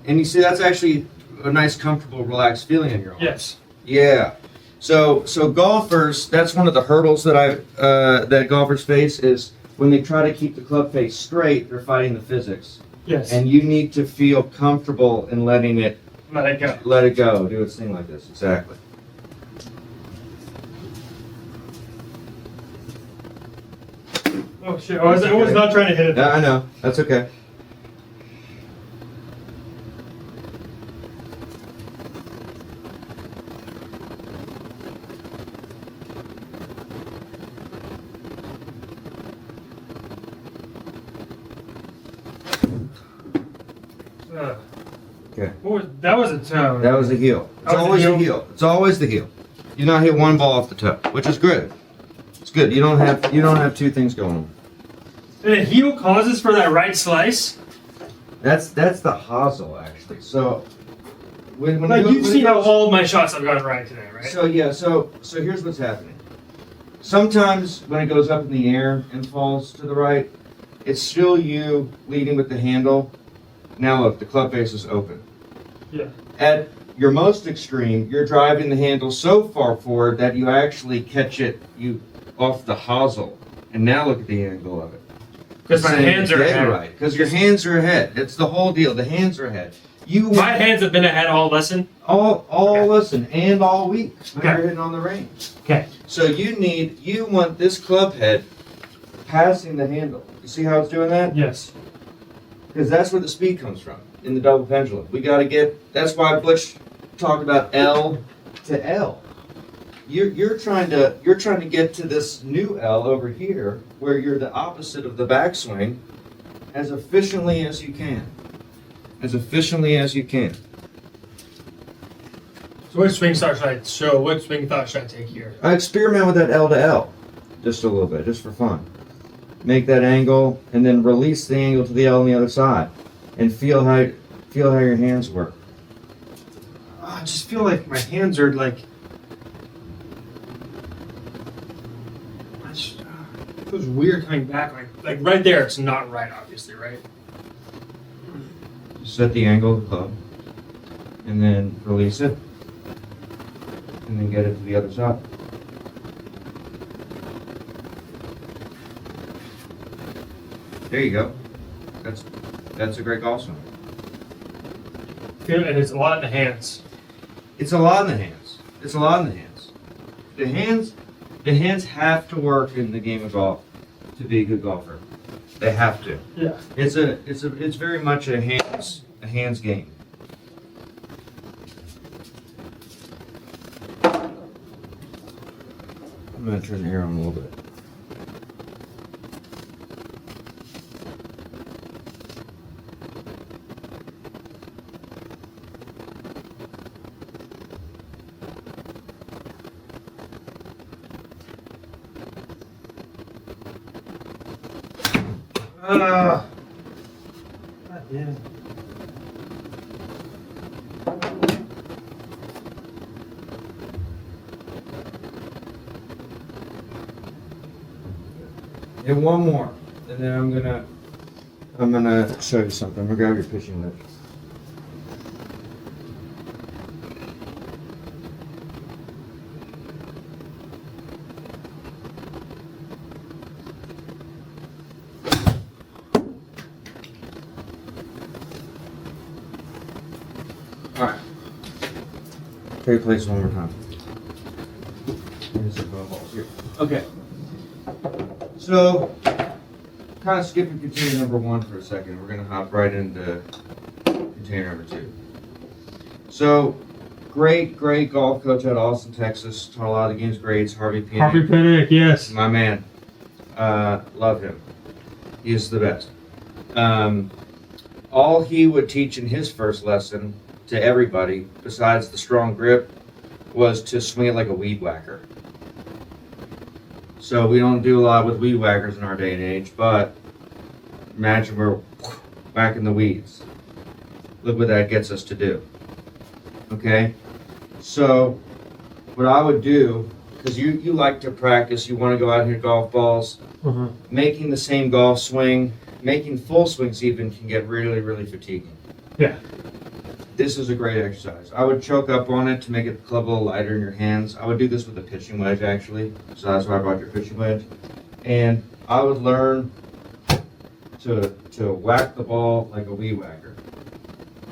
And you see, that's actually a nice, comfortable, relaxed feeling in your arm. Yes. Yeah. So golfers, that's one of the hurdles that golfers face is when they try to keep the club face straight, they're fighting the physics. Yes. And you need to feel comfortable in letting it Let it go. let it go. Do its thing like this. Exactly. Oh shit! I was not trying to hit it. Yeah, I know. That's okay. Okay. That was a toe. That was the heel. It's That was the always heel? the heel. It's always the heel. You not hit one ball off the toe, which is good. It's good. You don't have two things going on. And the heel causes for that right slice. That's the hosel actually. So when Like when you've seen how all my shots have gotten right today, right? So yeah, so here's what's happening. Sometimes when it goes up in the air and falls to the right, it's still you leading with the handle. Now look, the club face is open. Yeah. At your most extreme, you're driving the handle so far forward that you actually catch it off the hosel. And now look at the angle of it. Because my hands are ahead. Right. Because your hands are ahead. It's the whole deal. The hands are ahead. My hands have been ahead all lesson. All lesson and all week. Okay. You're hitting on the range. Okay. So you want this club head passing the handle. You see how it's doing that? Yes. Because that's where the speed comes from in the double pendulum. We got to get. That's why Butch talked about L to L. You're trying to get to this new L over here, where you're the opposite of the backswing, as efficiently as you can. As efficiently as you can. So what swing thought should I show? What swing thought should I take here? I experiment with that L to L, just a little bit, just for fun. Make that angle, and then release the angle to the L on the other side, and feel how your hands work. I just feel like my hands are like. It feels weird coming back. Like right there, it's not right, obviously, right? Set the angle of the club, and then release it, and then get it to the other side. There you go. That's a great golf swing. And it's a lot in the hands. It's a lot in the hands. It's a lot in the hands. The hands have to work in the game of golf to be a good golfer. They have to. Yeah. It's very much a hands game. I'm gonna turn the air on a little bit. God damn. And one more, and then I'm gonna show you something. I'm gonna grab your pitching wedge. Alright. Take place one more time. Here's the balls here. Okay. So, kind of skipping container number 1 for a second. We're going to hop right into container number 2. So, great golf coach out of Austin, Texas. Taught a lot of the game's grades. Harvey Pinnick. Harvey Pinnick, yes. My man. Love him. He is the best. All he would teach in his first lesson to everybody, besides the strong grip, was to swing it like a weed whacker. So we don't do a lot with weed whackers in our day and age, but imagine we're whacking the weeds. Look what that gets us to do. Okay? So what I would do, because you like to practice, you want to go out and hit golf balls, making the same golf swing, making full swings even can get really, really fatiguing. Yeah. This is a great exercise. I would choke up on it to make it the club a little lighter in your hands. I would do this with a pitching wedge, actually. So that's why I brought your pitching wedge. And I would learn to whack the ball like a weed whacker.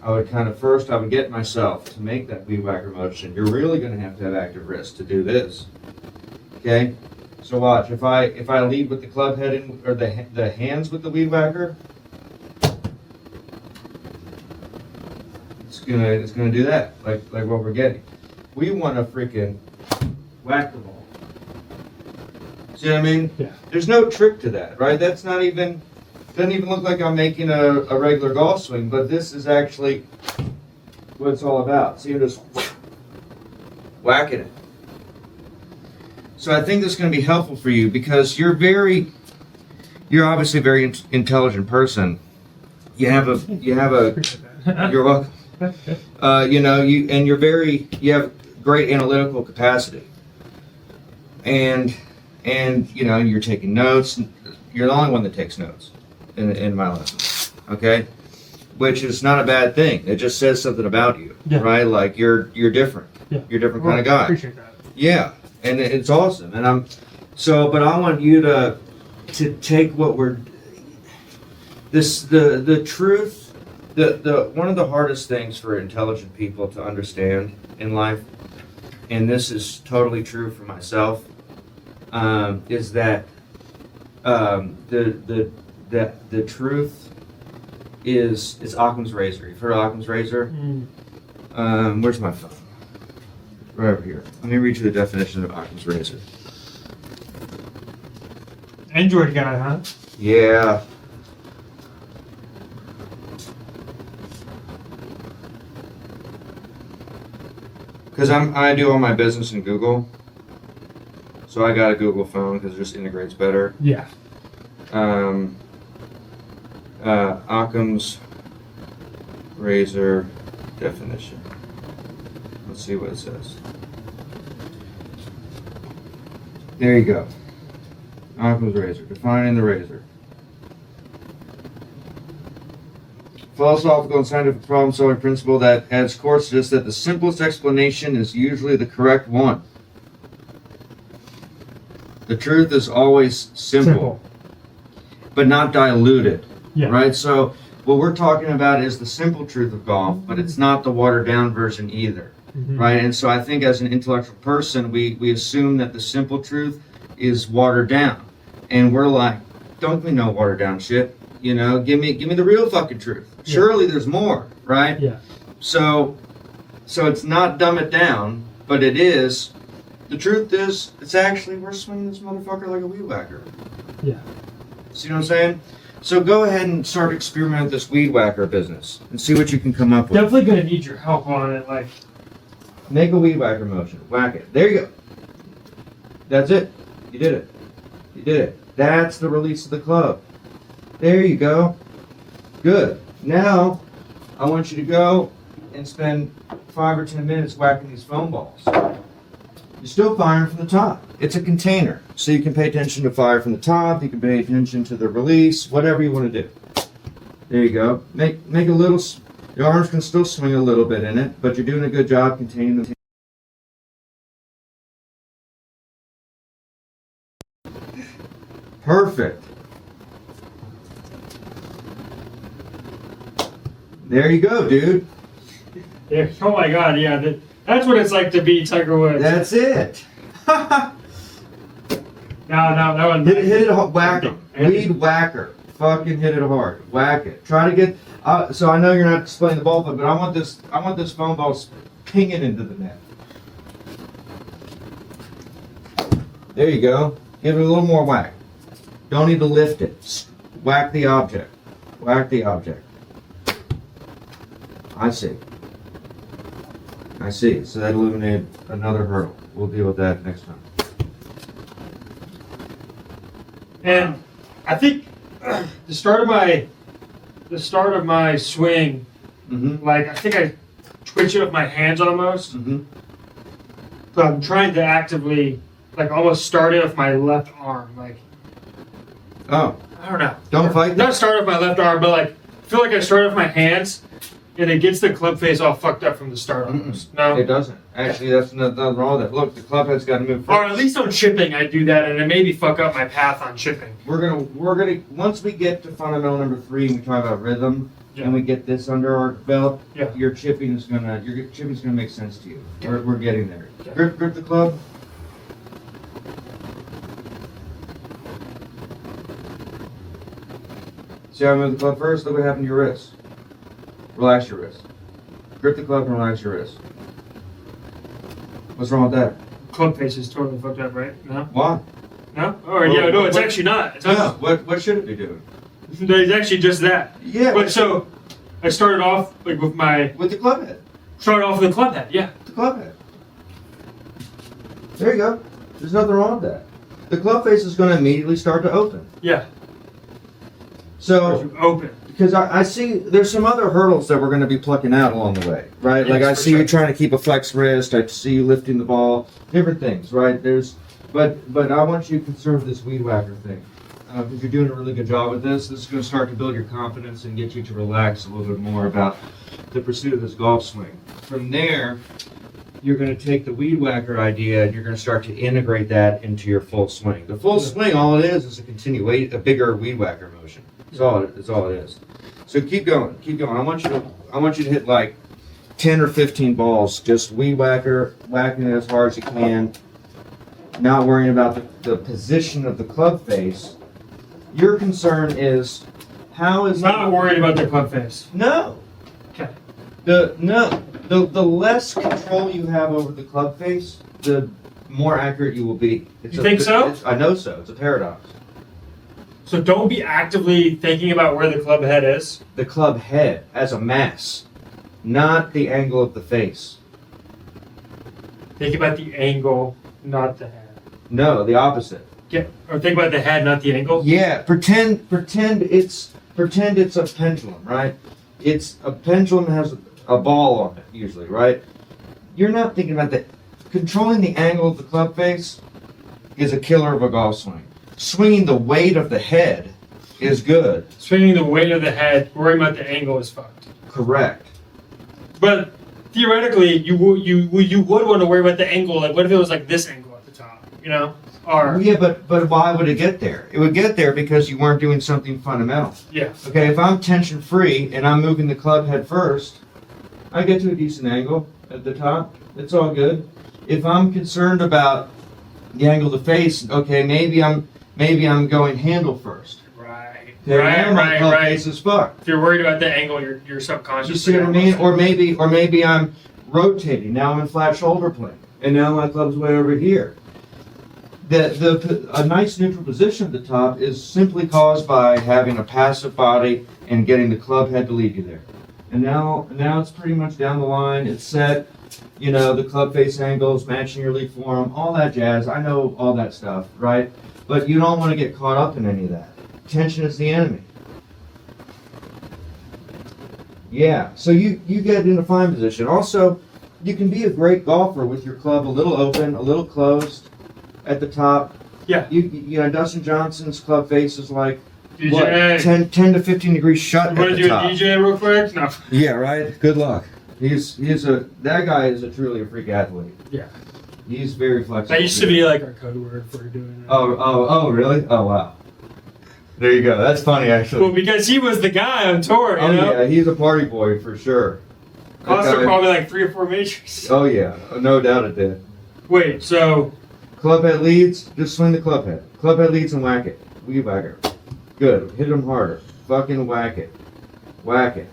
I would first get myself to make that weed whacker motion. You're really going to have active wrist to do this. Okay? So watch. If I lead with the club head or the hands with the weed whacker, it's gonna do that, like what we're getting. We want to freaking whack the ball. See what I mean? Yeah. There's no trick to that, right? Doesn't even look like I'm making a regular golf swing, but this is actually what it's all about. See, you're just whacking it. So I think this is going to be helpful for you because you're obviously a very intelligent person. You have a, you're welcome. You have great analytical capacity. And you're taking notes. You're the only one that takes notes in my lessons. Okay? Which is not a bad thing. It just says something about you, right? Like you're different. Yeah. You're a different kind of guy. I appreciate that. Yeah, and it's awesome. And but I want you to take what we're the truth. The one of the hardest things for intelligent people to understand in life, and this is totally true for myself, is that the truth is Occam's razor. You've heard of Occam's razor? Where's my phone? Right over here. Let me read you the definition of Occam's razor. Android guy, huh? Yeah. Because I do all my business in Google, so I got a Google phone because it just integrates better. Yeah. Occam's razor definition. Let's see what it says. There you go. Occam's razor. Defining the razor. Philosophical and scientific problem-solving principle that at its core suggests that the simplest explanation is usually the correct one. The truth is always simple. But not diluted. Yeah. Right? So what we're talking about is the simple truth of golf, but it's not the watered-down version either. Right? And so I think as an intellectual person, we assume that the simple truth is watered down. And we're like, don't we know watered down shit? You know, give me the real fucking truth. Yeah. Surely there's more, right? Yeah. So it's not dumb it down, but it is. The truth is, it's actually we're swinging this motherfucker like a weed whacker. Yeah. See what I'm saying? So go ahead and start experimenting with this weed whacker business and see what you can come up with. Definitely gonna need your help on it, like. Make a weed whacker motion. Whack it. There you go. That's it. You did it. You did it. That's the release of the club. There you go. Good. Now, I want you to go and spend 5 or 10 minutes whacking these foam balls. You're still firing from the top. It's a container. So you can pay attention to fire from the top. You can pay attention to the release. Whatever you want to do. There you go. Make a little... Your arms can still swing a little bit in it, but you're doing a good job containing them. Perfect. There you go, dude. Yeah. Oh my God, yeah. That's what it's like to be Tiger Woods. That's it. No, that one. Hit it, whack 'em. Weed whacker. Fucking hit it hard. Whack it. Try to get. So I know you're not displaying the ball, but I want this foam ball pinging into the net. There you go. Give it a little more whack. Don't need to lift it. Whack the object. Whack the object. I see. I see. So that eliminated another hurdle. We'll deal with that next time. And I think the start of my swing, like I think I twitch it with my hands almost. But I'm trying to actively, like, almost start it with my left arm, like. Oh. I don't know. Don't fight. Not start with my left arm, but like I feel like I start with my hands, and it gets the club face all fucked up from the start almost. No, it doesn't. Actually, that's nothing wrong with it. Look, the club head's got to move first. Or at least on chipping, I do that, and it maybe fuck up my path on chipping. We're gonna once we get to fundamental number 3 and we talk about rhythm, and we get this under our belt, your chipping's gonna make sense to you. We're getting there. Grip the club. See how I move the club first? Look what happened to your wrist. Relax your wrist. Grip the club and relax your wrist. What's wrong with that? Club face is totally fucked up, right? No? Why? No? Or yeah, no, it's actually not. It's no, what should it be doing? It's actually just that. Yeah. But so, I started off like with the club head. Started off with the club head, yeah. The club head. There you go. There's nothing wrong with that. The club face is going to immediately start to open. Yeah. So Open. because I see there's some other hurdles that we're going to be plucking out along the way, right? Like Yes, I for see sure. you trying to keep a flex wrist. I see you lifting the ball. Different things, right? But I want you to conserve this weed whacker thing. Because you're doing a really good job with this. This is going to start to build your confidence and get you to relax a little bit more about the pursuit of this golf swing. From there, you're going to take the weed whacker idea and you're going to start to integrate that into your full swing. The full swing, all it is a bigger weed whacker motion. That's all it is. So keep going. I want you to hit like 10 or 15 balls, just weed whacker, whacking it as hard as you can, not worrying about the position of the club face. Your concern is how is Not worried about the club face. no. Okay. The less control you have over the club face, the more accurate you will be. You think so? I know so. It's a paradox. So don't be actively thinking about where the club head is. The club head as a mass, not the angle of the face. Think about the angle, not the head. No, the opposite. Or think about the head, not the angle. Yeah, pretend it's a pendulum, right? It's a pendulum has a ball on it usually, right? You're not thinking about that. Controlling the angle of the club face is a killer of a golf swing. Swinging the weight of the head is good. Swinging the weight of the head, worrying about the angle is fucked. Correct. But theoretically, you would want to worry about the angle. Like, what if it was like this angle at the top? You know? Or Yeah, but why would it get there? It would get there because you weren't doing something fundamental. yeah. Okay, if I'm tension free and I'm moving the club head first, I get to a decent angle at the top. It's all good. If I'm concerned about the angle of the face, okay, maybe I'm going handle first. Right. Okay, now my club Right. face is fucked. If you're worried about the angle, you're subconscious. You see what I mean? Or maybe I'm rotating. Now I'm in flat shoulder plane, and now my club's way over here. A nice neutral position at the top is simply caused by having a passive body and getting the club head to lead you there. And now it's pretty much down the line. It's set. You know, the club face angles, matching your lead form, all that jazz. I know all that stuff, right? But you don't want to get caught up in any of that. Tension is the enemy. Yeah, so you get in a fine position. Also, you can be a great golfer with your club a little open, a little closed at the top. Yeah. You know, Dustin Johnson's club face is like, DJ. what, 10 to 15 degrees shut You at want the to do top. a DJ real quick? No. Yeah, right? Good luck. That guy is truly a freak athlete. Yeah. He's very flexible. That used to be like our code word for doing it. Oh, really? Oh, wow. There you go. That's funny, actually. Well, because he was the guy on tour, you know? Yeah, he's a party boy for sure. That Cost him guy- probably like 3 or 4 majors. Oh, yeah. No doubt it did. Wait, so Club head leads, just swing the club head. Club head leads and whack it. Weed whacker. Good. Hit him harder. Fucking whack it. Whack it.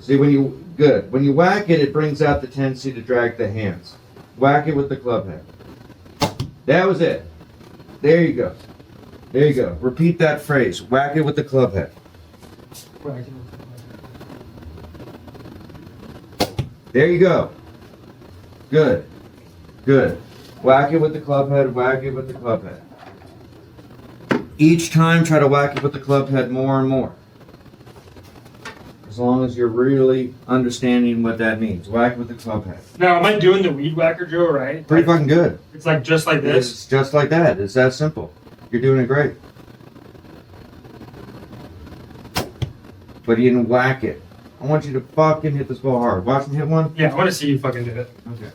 See, when you whack it, it brings out the tendency to drag the hands. Whack it with the club head. That was it. There you go. There you go. Repeat that phrase. Whack it with the club head. There you go. Good. Good. Whack it with the club head. Whack it with the club head. Each time, try to whack it with the club head more and more. As long as you're really understanding what that means. Whack with the club head. now am I doing the weed whacker drill right? Pretty fucking good. It's like just like this. It's just like that. It's that simple. You're doing it great. But you didn't whack it. I want you to fucking hit this ball hard. Watch me hit one. Yeah, I want to see you fucking do it. Okay.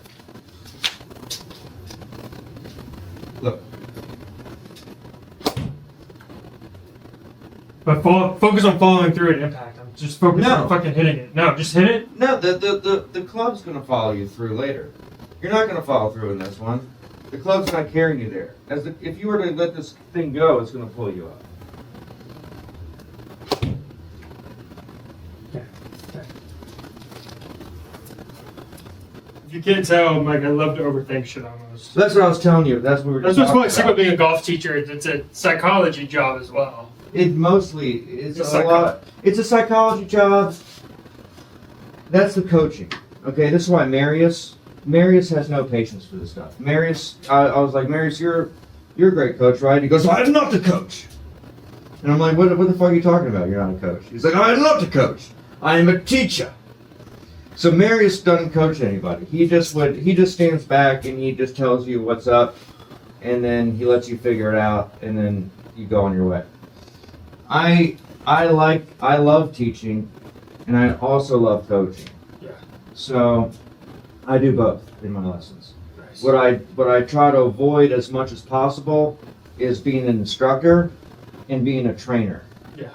Look. But focus on following through at impact. I'm just focused No. on fucking hitting it. No, just hit it. No, the club's gonna follow you through later. You're not gonna follow through in this one. The club's not carrying you there. If you were to let this thing go, it's gonna pull you up. If you can't tell, like I love to overthink shit almost. So that's what I was telling you. That's what we were That's just what's talking sick about about. being a golf teacher. It's a psychology job as well. It mostly it's It's a lot. It's a psychology job. That's the coaching. Okay, this is why Marius Marius has no patience for this stuff. Marius, I was like, Marius, you're a great coach, right? He goes, I'm not the coach. And I'm like, what the fuck are you talking about? You're not a coach. He's like, I'm not the coach. I am a teacher. So Marius doesn't coach anybody. He just stands back and he just tells you what's up, and then he lets you figure it out, and then you go on your way. I love teaching, and I also love coaching. Yeah. So I do both in my lessons. Nice. What I try to avoid as much as possible is being an instructor and being a trainer. Yeah.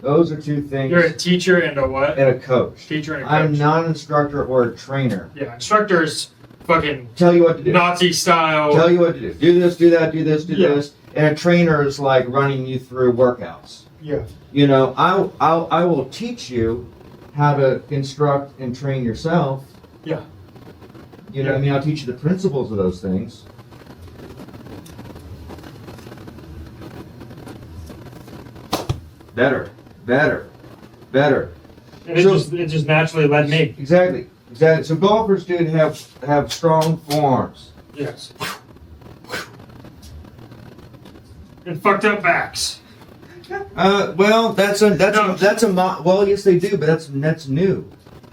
Those are two things. You're a teacher and a what? And a coach. Teacher and a coach. I'm not an instructor or a trainer. Yeah, instructors fucking Tell you what to do. Nazi style. Tell you what to do. Do this, do that, do this, do Yeah. this. And a trainer is like running you through workouts. Yeah. You know, I will teach you how to instruct and train yourself. Yeah. You know what I mean? I'll teach you the principles of those things. Better. And it just naturally led me. Exactly. So golfers, dude, have strong forearms. Yes. And fucked up backs. Well, well, yes, they do, but that's new.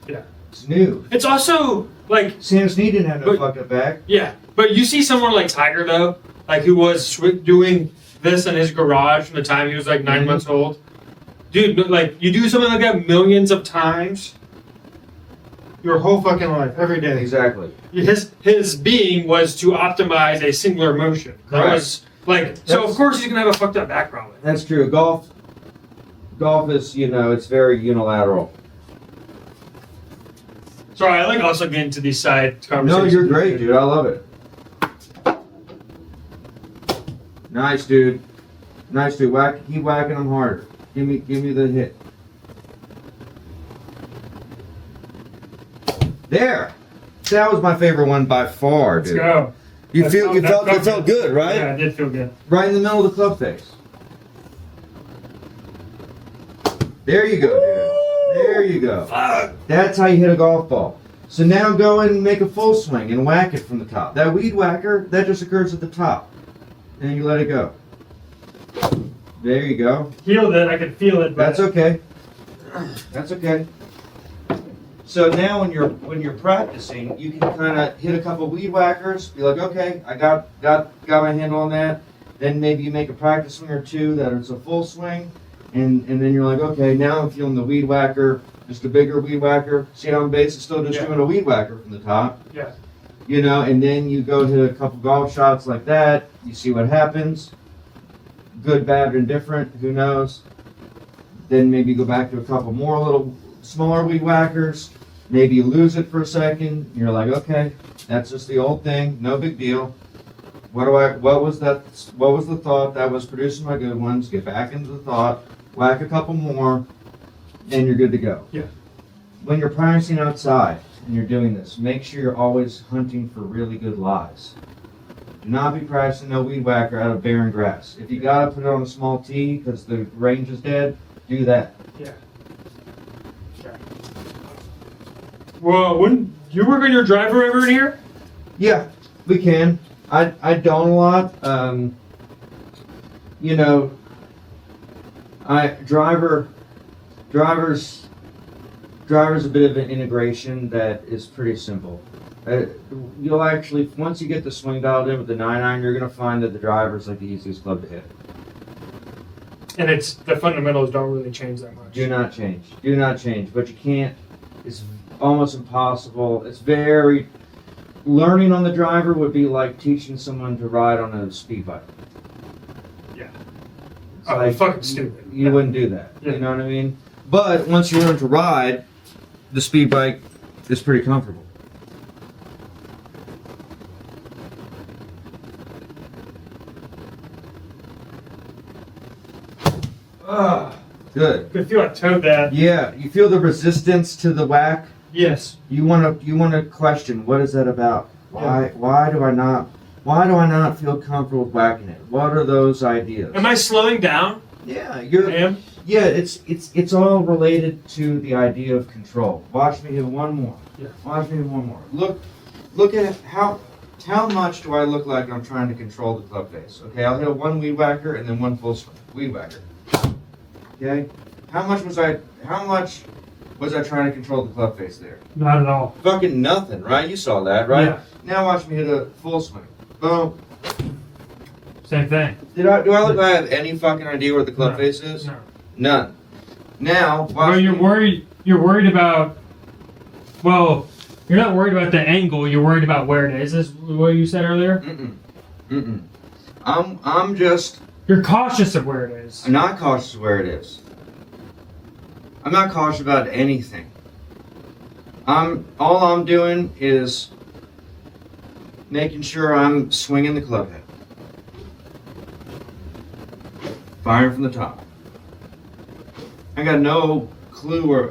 Yeah. It's new. It's also like Sam Snead didn't have no fucked up back. yeah, but you see someone like Tiger though, like who was doing this in his garage from the time he was like 9 months old. Dude, like you do something like that millions of times, your whole fucking life, every day. Exactly. His being was to optimize a singular motion. That Correct. was like so. Of course, he's gonna have a fucked up back probably. That's true. Golf is, you know, it's very unilateral. Sorry, I like also getting into these side conversations. No, you're great, dude. I love it. Nice, dude. Keep whacking them harder. Give me the hit. There. That was my favorite one by far, dude. Let's go. It felt good, right? Yeah, it did feel good. Right in the middle of the club face. There you go, dude. There you go. Fuck. That's how you hit a golf ball. So now go and make a full swing and whack it from the top. That weed whacker, that just occurs at the top. And you let it go. There you go. Healed it. I could feel it. But That's okay. That's okay. So now when you're practicing, you can kind of hit a couple weed whackers. Be like, okay, I got my handle on that. Then maybe you make a practice swing or two that is a full swing, and then you're like, okay, now I'm feeling the weed whacker, just a bigger weed whacker. See how I'm basically still just doing a weed whacker from the top. Yeah. You know, and then you go hit a couple golf shots like that. You see what happens. Good, bad, or indifferent. Who knows? Then maybe go back to a couple more little smaller weed whackers. Maybe you lose it for a second. You're like, okay, that's just the old thing. No big deal. What was the thought that was producing my good ones? Get back into the thought. Whack a couple more, and you're good to go. Yeah. When you're practicing outside and you're doing this, make sure you're always hunting for really good lies. Do not be practicing no weed whacker out of barren grass. If you gotta put it on a small tee because the range is dead, do that. Yeah. Okay. Well, wouldn't you work on your driver ever in here? Yeah, we can. I don't a lot. You know, driver's a bit of an integration that is pretty simple. You'll actually, once you get the swing dialed in with the 9-iron, you're going to find that the driver's like the easiest club to hit. And the fundamentals don't really change that much. Do not change. But you can't, it's almost impossible. It's very, learning on the driver would be like teaching someone to ride on a speed bike. Yeah. It's Oh, like, fucking stupid. You wouldn't do that. Yeah. You know what I mean? But once you learn to ride, the speed bike is pretty comfortable. Good. Could feel I towed that. Yeah, you feel the resistance to the whack. Yes. You want to question, what is that about? Why do I not feel comfortable with whacking it? What are those ideas? Am I slowing down? Yeah, Yeah. it's all related to the idea of control. Watch me hit one more. Yeah. Watch me hit one more. look at how much do I look like I'm trying to control the club face? Okay, I'll hit a one weed whacker and then one full swing. Weed whacker. Okay? How much was I trying to control the club face there? Not at all. Fucking nothing, right? You saw that, right? Yeah. Now watch me hit a full swing. Boom. Same thing. Do I look like I have any fucking idea where the club face is? No. None. Now, watch Well, you're me. worried. You're worried about. Well, you're not worried about the angle. You're worried about where it is. Is what you said earlier? Mm-mm. I'm just. You're cautious of where it is. I'm not cautious of where it is. I'm not cautious about anything. All I'm doing is making sure I'm swinging the club head. Firing from the top. I got no clue where,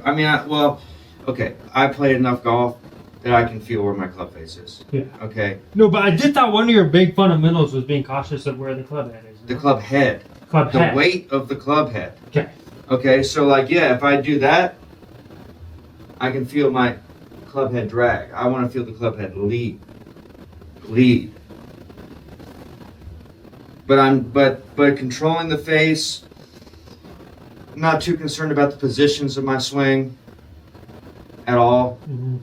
okay, I played enough golf that I can feel where my club face is. Yeah. Okay? No, but I did thought one of your big fundamentals was being cautious of where the club head is. The club head. Club The head. weight of the club head. Okay. Okay, so like, yeah, if I do that, I can feel my club head drag. I want to feel the club head lead. But controlling the face, I'm not too concerned about the positions of my swing at all. Mm-hmm.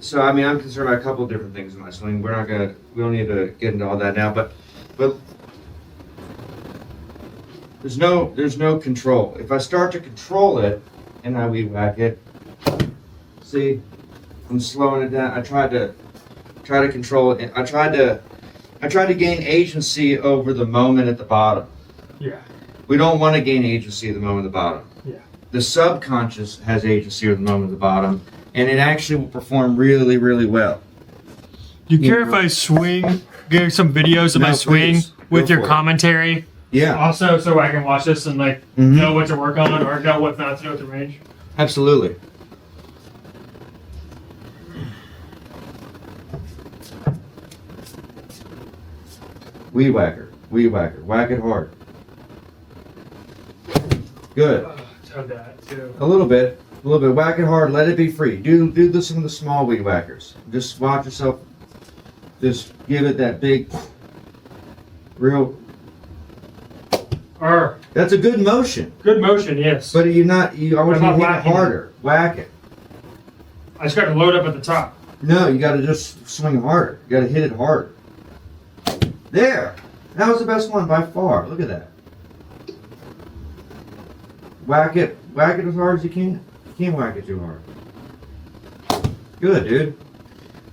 So I mean, I'm concerned about a couple of different things in my swing. We don't need to get into all that now, but there's no control. If I start to control it and I weed whack it, see, I'm slowing it down. I tried to control it. I tried to gain agency over the moment at the bottom. Yeah. We don't want to gain agency at the moment at the bottom. Yeah. The subconscious has agency at the moment at the bottom, and it actually will perform really, really well. Do you care if I swing? Get some videos of No, my swing please. with Go your for it. commentary. Yeah, Also, so I can watch this and Mhm. know what to work on or know what not to do with the range. absolutely. Weed whacker, whack it hard. Good. Of that too. A little bit. Whack it hard. Let it be free. Do this in the small weed whackers. Just watch yourself. Just give it that big, real. That's a good motion. Good motion, yes. But I want you I'm to not hit it whacking it. harder. Whack it. I just got to load up at the top. No, you got to just swing harder. You got to hit it hard. There. That was the best one by far. Look at that. Whack it as hard as you can. You can't whack it too hard. Good, dude.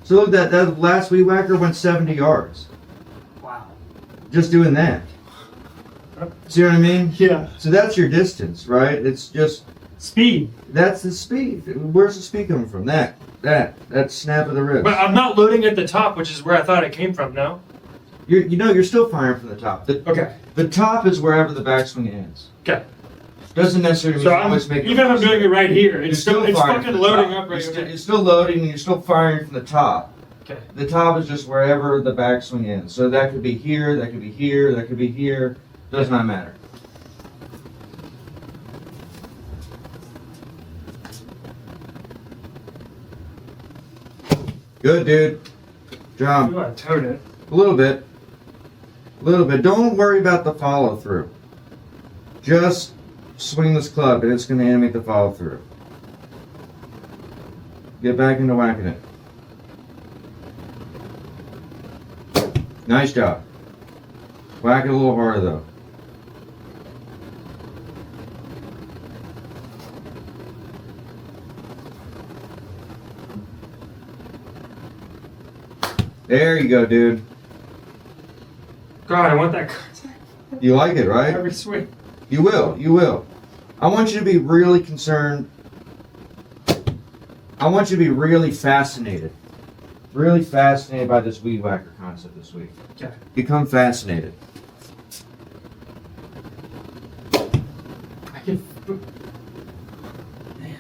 So look, that last weed whacker went 70 yards. Wow. Just doing that. See what I mean? Yeah. So that's your distance, right? It's just, Speed. that's the speed. Where's the speed coming from? That snap of the wrist. But I'm not loading at the top, which is where I thought it came from, no? You're still firing from the top. Okay. The top is wherever the backswing ends. Okay. Doesn't necessarily mean So you I'm, always make it. even if I'm doing it right here, You're it's still it's firing fucking from the loading top. up right You're here. still loading and you're still firing from the top. Okay. The top is just wherever the backswing ends. So that could be here, that could be here, that could be here. Does not matter. Good, dude. Job. Ooh, I towed it. A little bit. Don't worry about the follow through. Just swing this club and it's going to animate the follow through. Get back into whacking it. Nice job. Whack it a little harder though. There you go, dude. God, I want that contact You like it, right? every swing. You will. I want you to be really concerned. I want you to be really fascinated. Really fascinated by this weed whacker concept this week. Okay. Become fascinated. I can. Man.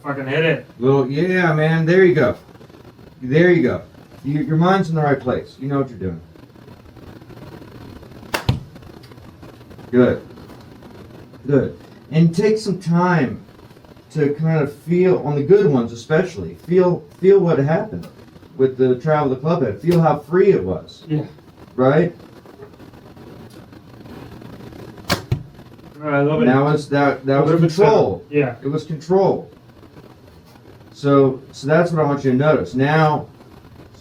Fucking hit it. Little, yeah, man. There you go. There you go. Your mind's in the right place. You know what you're doing. Good. Good. And take some time to kind of feel, on the good ones especially, feel what happened with the travel of the club head. Feel how free it was. Yeah. Right? I love it. That was control. Yeah. It was control. So that's what I want you to notice. Now,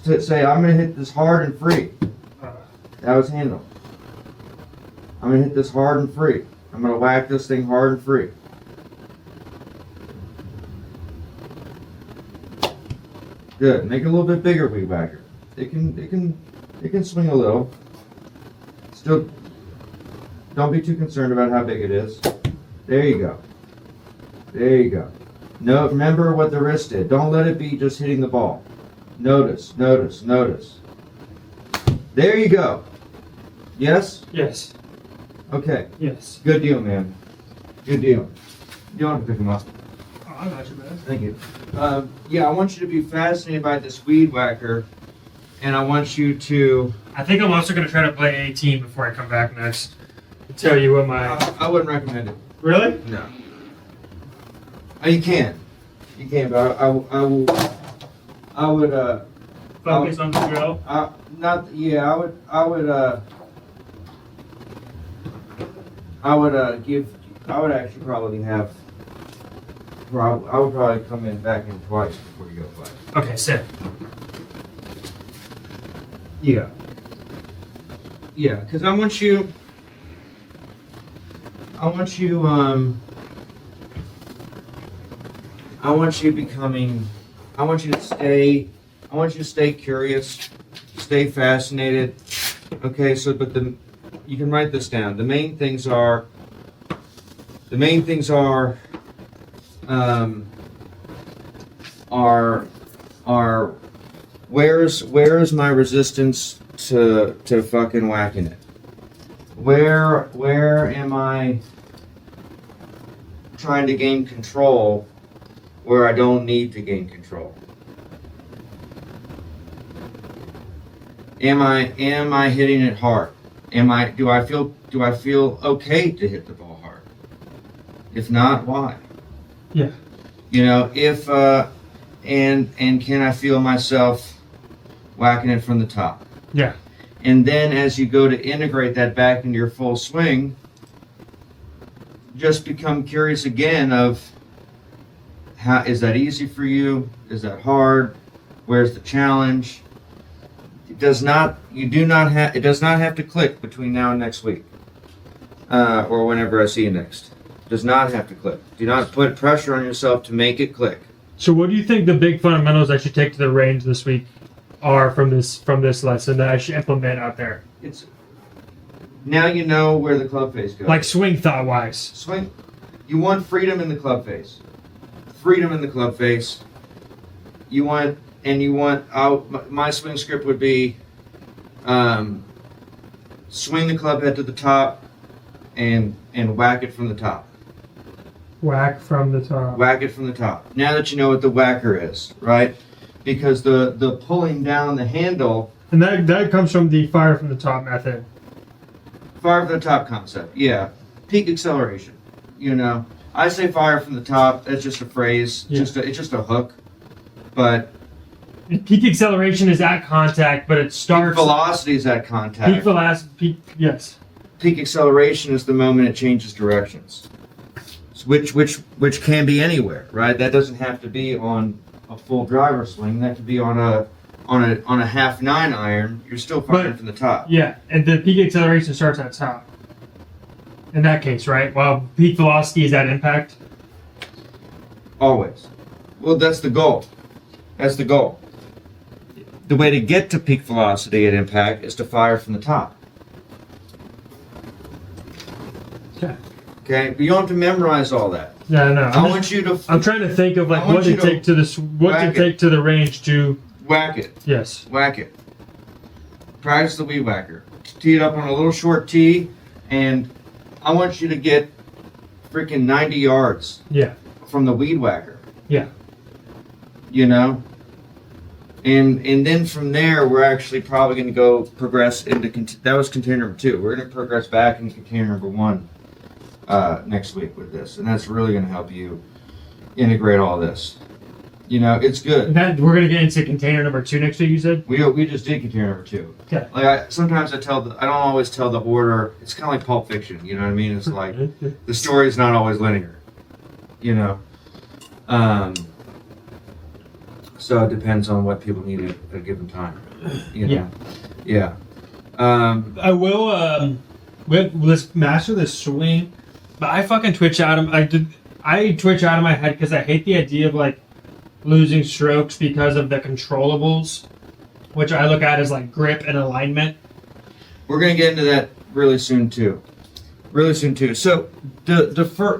to say, I'm going to hit this hard and free. That was handle. I'm going to hit this hard and free. I'm going to whack this thing hard and free. Good. Make it a little bit bigger, weed whacker. It can swing a little. Still, don't be too concerned about how big it is. There you go. There you go. No, remember what the wrist did. Don't let it be just hitting the ball. Notice, notice, notice. There you go. Yes? Yes. Okay. Yes. Good deal, man. Good deal. You don't have to pick him up. Oh, I got you, man. Thank you. Yeah, I want you to be fascinated by this weed whacker, and I want you to... I think I'm also going to try to play 18 before I come back next. Tell you what my... I wouldn't recommend it. Really? No. You can. You can, but I would, Focus on the drill? I would actually probably have, I would probably come in back in twice before you go play. Okay, sick. Yeah. Yeah, because I want you to stay curious, stay fascinated. Okay, so, you can write this down. The main things are, where is my resistance to fucking whacking it? Where am I trying to gain control where I don't need to gain control? Am I hitting it hard? Do I feel okay to hit the ball hard? If not, why? Yeah. You know, if and can I feel myself whacking it from the top? Yeah. And then as you go to integrate that back into your full swing, just become curious again of how is that easy for you? Is that hard? Where's the challenge? It does not have to click between now and next week. Or whenever I see you next. It does not have to click. Do not put pressure on yourself to make it click. So what do you think the big fundamentals I should take to the range this week are from this lesson that I should implement out there? Now you know where the club face goes. Like swing thought wise. Swing. You want freedom in the club face. Freedom in the club face. My swing script would be swing the club head to the top and whack it from the top. Whack from the top. Whack it from the top. Now that you know what the whacker is, right? Because the pulling down the handle. And that comes from the fire from the top method. Fire from the top concept, yeah. Peak acceleration, you know. I say fire from the top, that's just a phrase, yeah. It's just a hook. But peak acceleration is at contact, but it starts... Peak velocity is at contact. Peak velocity, yes. Peak acceleration is the moment it changes directions. Which can be anywhere, right? That doesn't have to be on a full driver swing. That could be on a half 9 iron. You're still firing from the top. Yeah, and the peak acceleration starts at top. In that case, right? While peak velocity is at impact. Always. Well, that's the goal. That's the goal. The way to get to peak velocity at impact is to fire from the top. Okay. Okay, but you don't have to memorize all that. Yeah, no. I'm trying to think of like what to take to the range to whack it. Yes. Whack it. Practice the weed whacker. Tee it up on a little short tee, and I want you to get freaking 90 yards. Yeah. From the weed whacker. Yeah. you know. And then from there, we're actually probably going to go progress into that was container number 2. We're going to progress back into container number 1 next week with this, and that's really going to help you integrate all this. You know, it's good. That we're gonna get into container number 2 next week. You said We just did container number 2. Okay. Like sometimes I don't always tell the order. It's kind of like Pulp Fiction. You know what I mean? It's like the story's not always linear. You know. So it depends on what people need at a given time. You know? Yeah. I will. Let's master this swing, but I fucking twitch out of. I twitch out of my head because I hate the idea of like losing strokes because of the controllables, which I look at as like grip and alignment. We're gonna get into that really soon too. So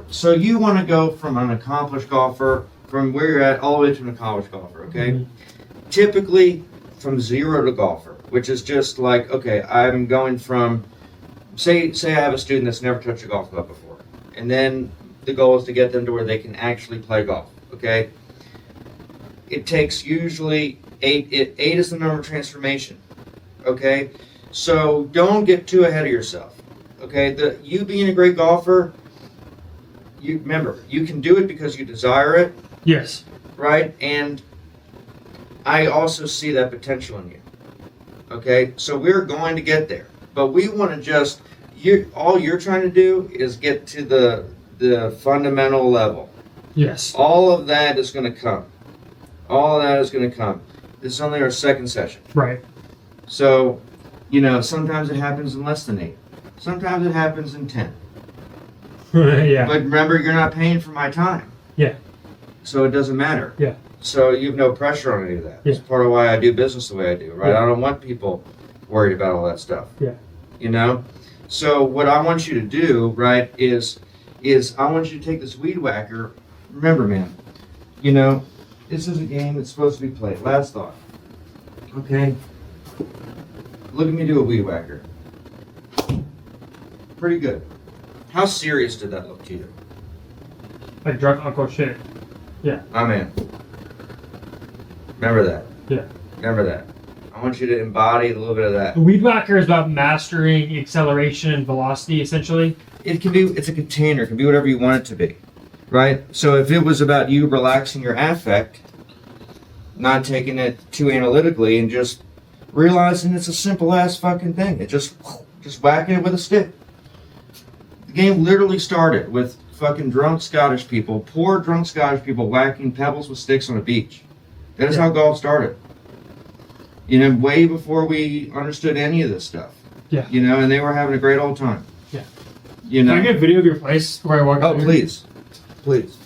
so you want to go from an accomplished golfer, from where you're at, all the way to an accomplished golfer. Okay. Mm-hmm. Typically, from 0 to golfer, which is just like, okay, I'm going from, say I have a student that's never touched a golf club before, and then the goal is to get them to where they can actually play golf. Okay. It takes usually 8. 8 is the number of transformation. Okay. So don't get too ahead of yourself. Okay. You being a great golfer, you remember, you can do it because you desire it. Yes. Right? And I also see that potential in you. Okay? So we're going to get there. But we want to just, all you're trying to do is get to the fundamental level. Yes. All of that is going to come. This is only our second session. Right. So, you know, sometimes it happens in less than 8. Sometimes it happens in 10. Yeah. But remember, you're not paying for my time. Yeah. So it doesn't matter. Yeah. So you have no pressure on any of that. Yeah. It's part of why I do business the way I do, right? Yeah. I don't want people worried about all that stuff. Yeah. You know? So what I want you to do, right, is I want you to take this weed whacker. Remember, man, you know, this is a game that's supposed to be played. Last thought. Okay? Look at me do a weed whacker. Pretty good. How serious did that look to you? Like drunk uncle shit. Yeah. My man. Remember that. Yeah. Remember that. I want you to embody a little bit of that. The weed whacker is about mastering acceleration and velocity, essentially. It's a container. It can be whatever you want it to be. Right? So if it was about you relaxing your affect, not taking it too analytically and just realizing it's a simple ass fucking thing. It just whacking it with a stick. The game literally started with fucking drunk Scottish people, poor drunk Scottish people whacking pebbles with sticks on a beach. That is how golf started. You know, way before we understood any of this stuff. Yeah. You know, and they were having a great old time. Yeah. You know. Can I get a video of your place where I walk Oh, through? please. Please.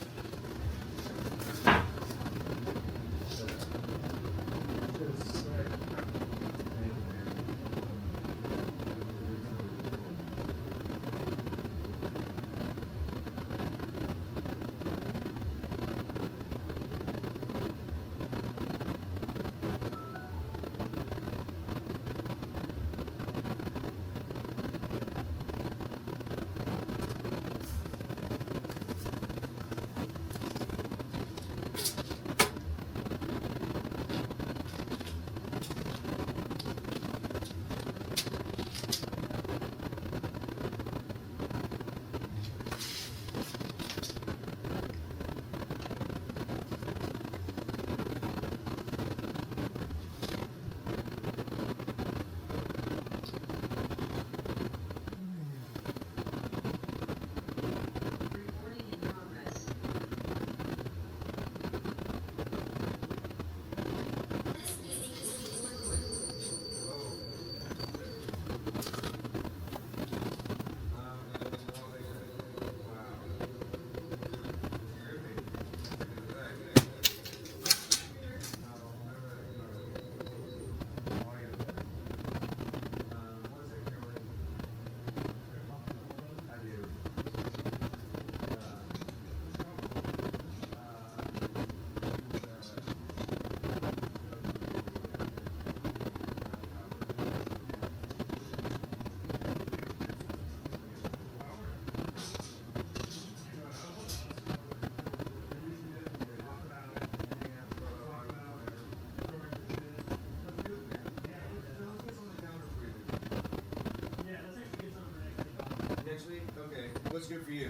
What's good for you?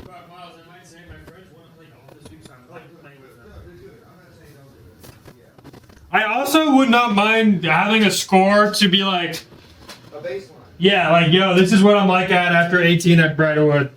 Miles, I might say my friends want to play golf this week, so I'm playing with them. I also would not mind having a score to be like, A baseline. yeah, like, yo, this is what I'm like at after 18 at Bridlewood.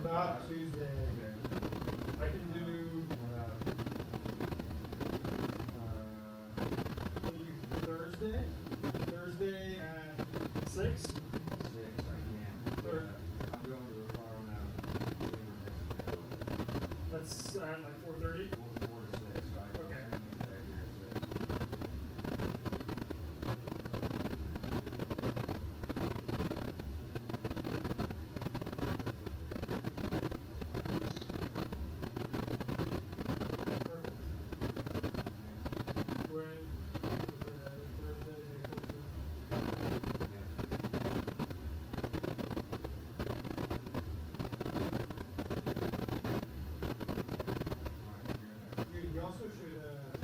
About Tuesday. I can do Thursday. Thursday at 6. That's at like 4:30. Okay. You also should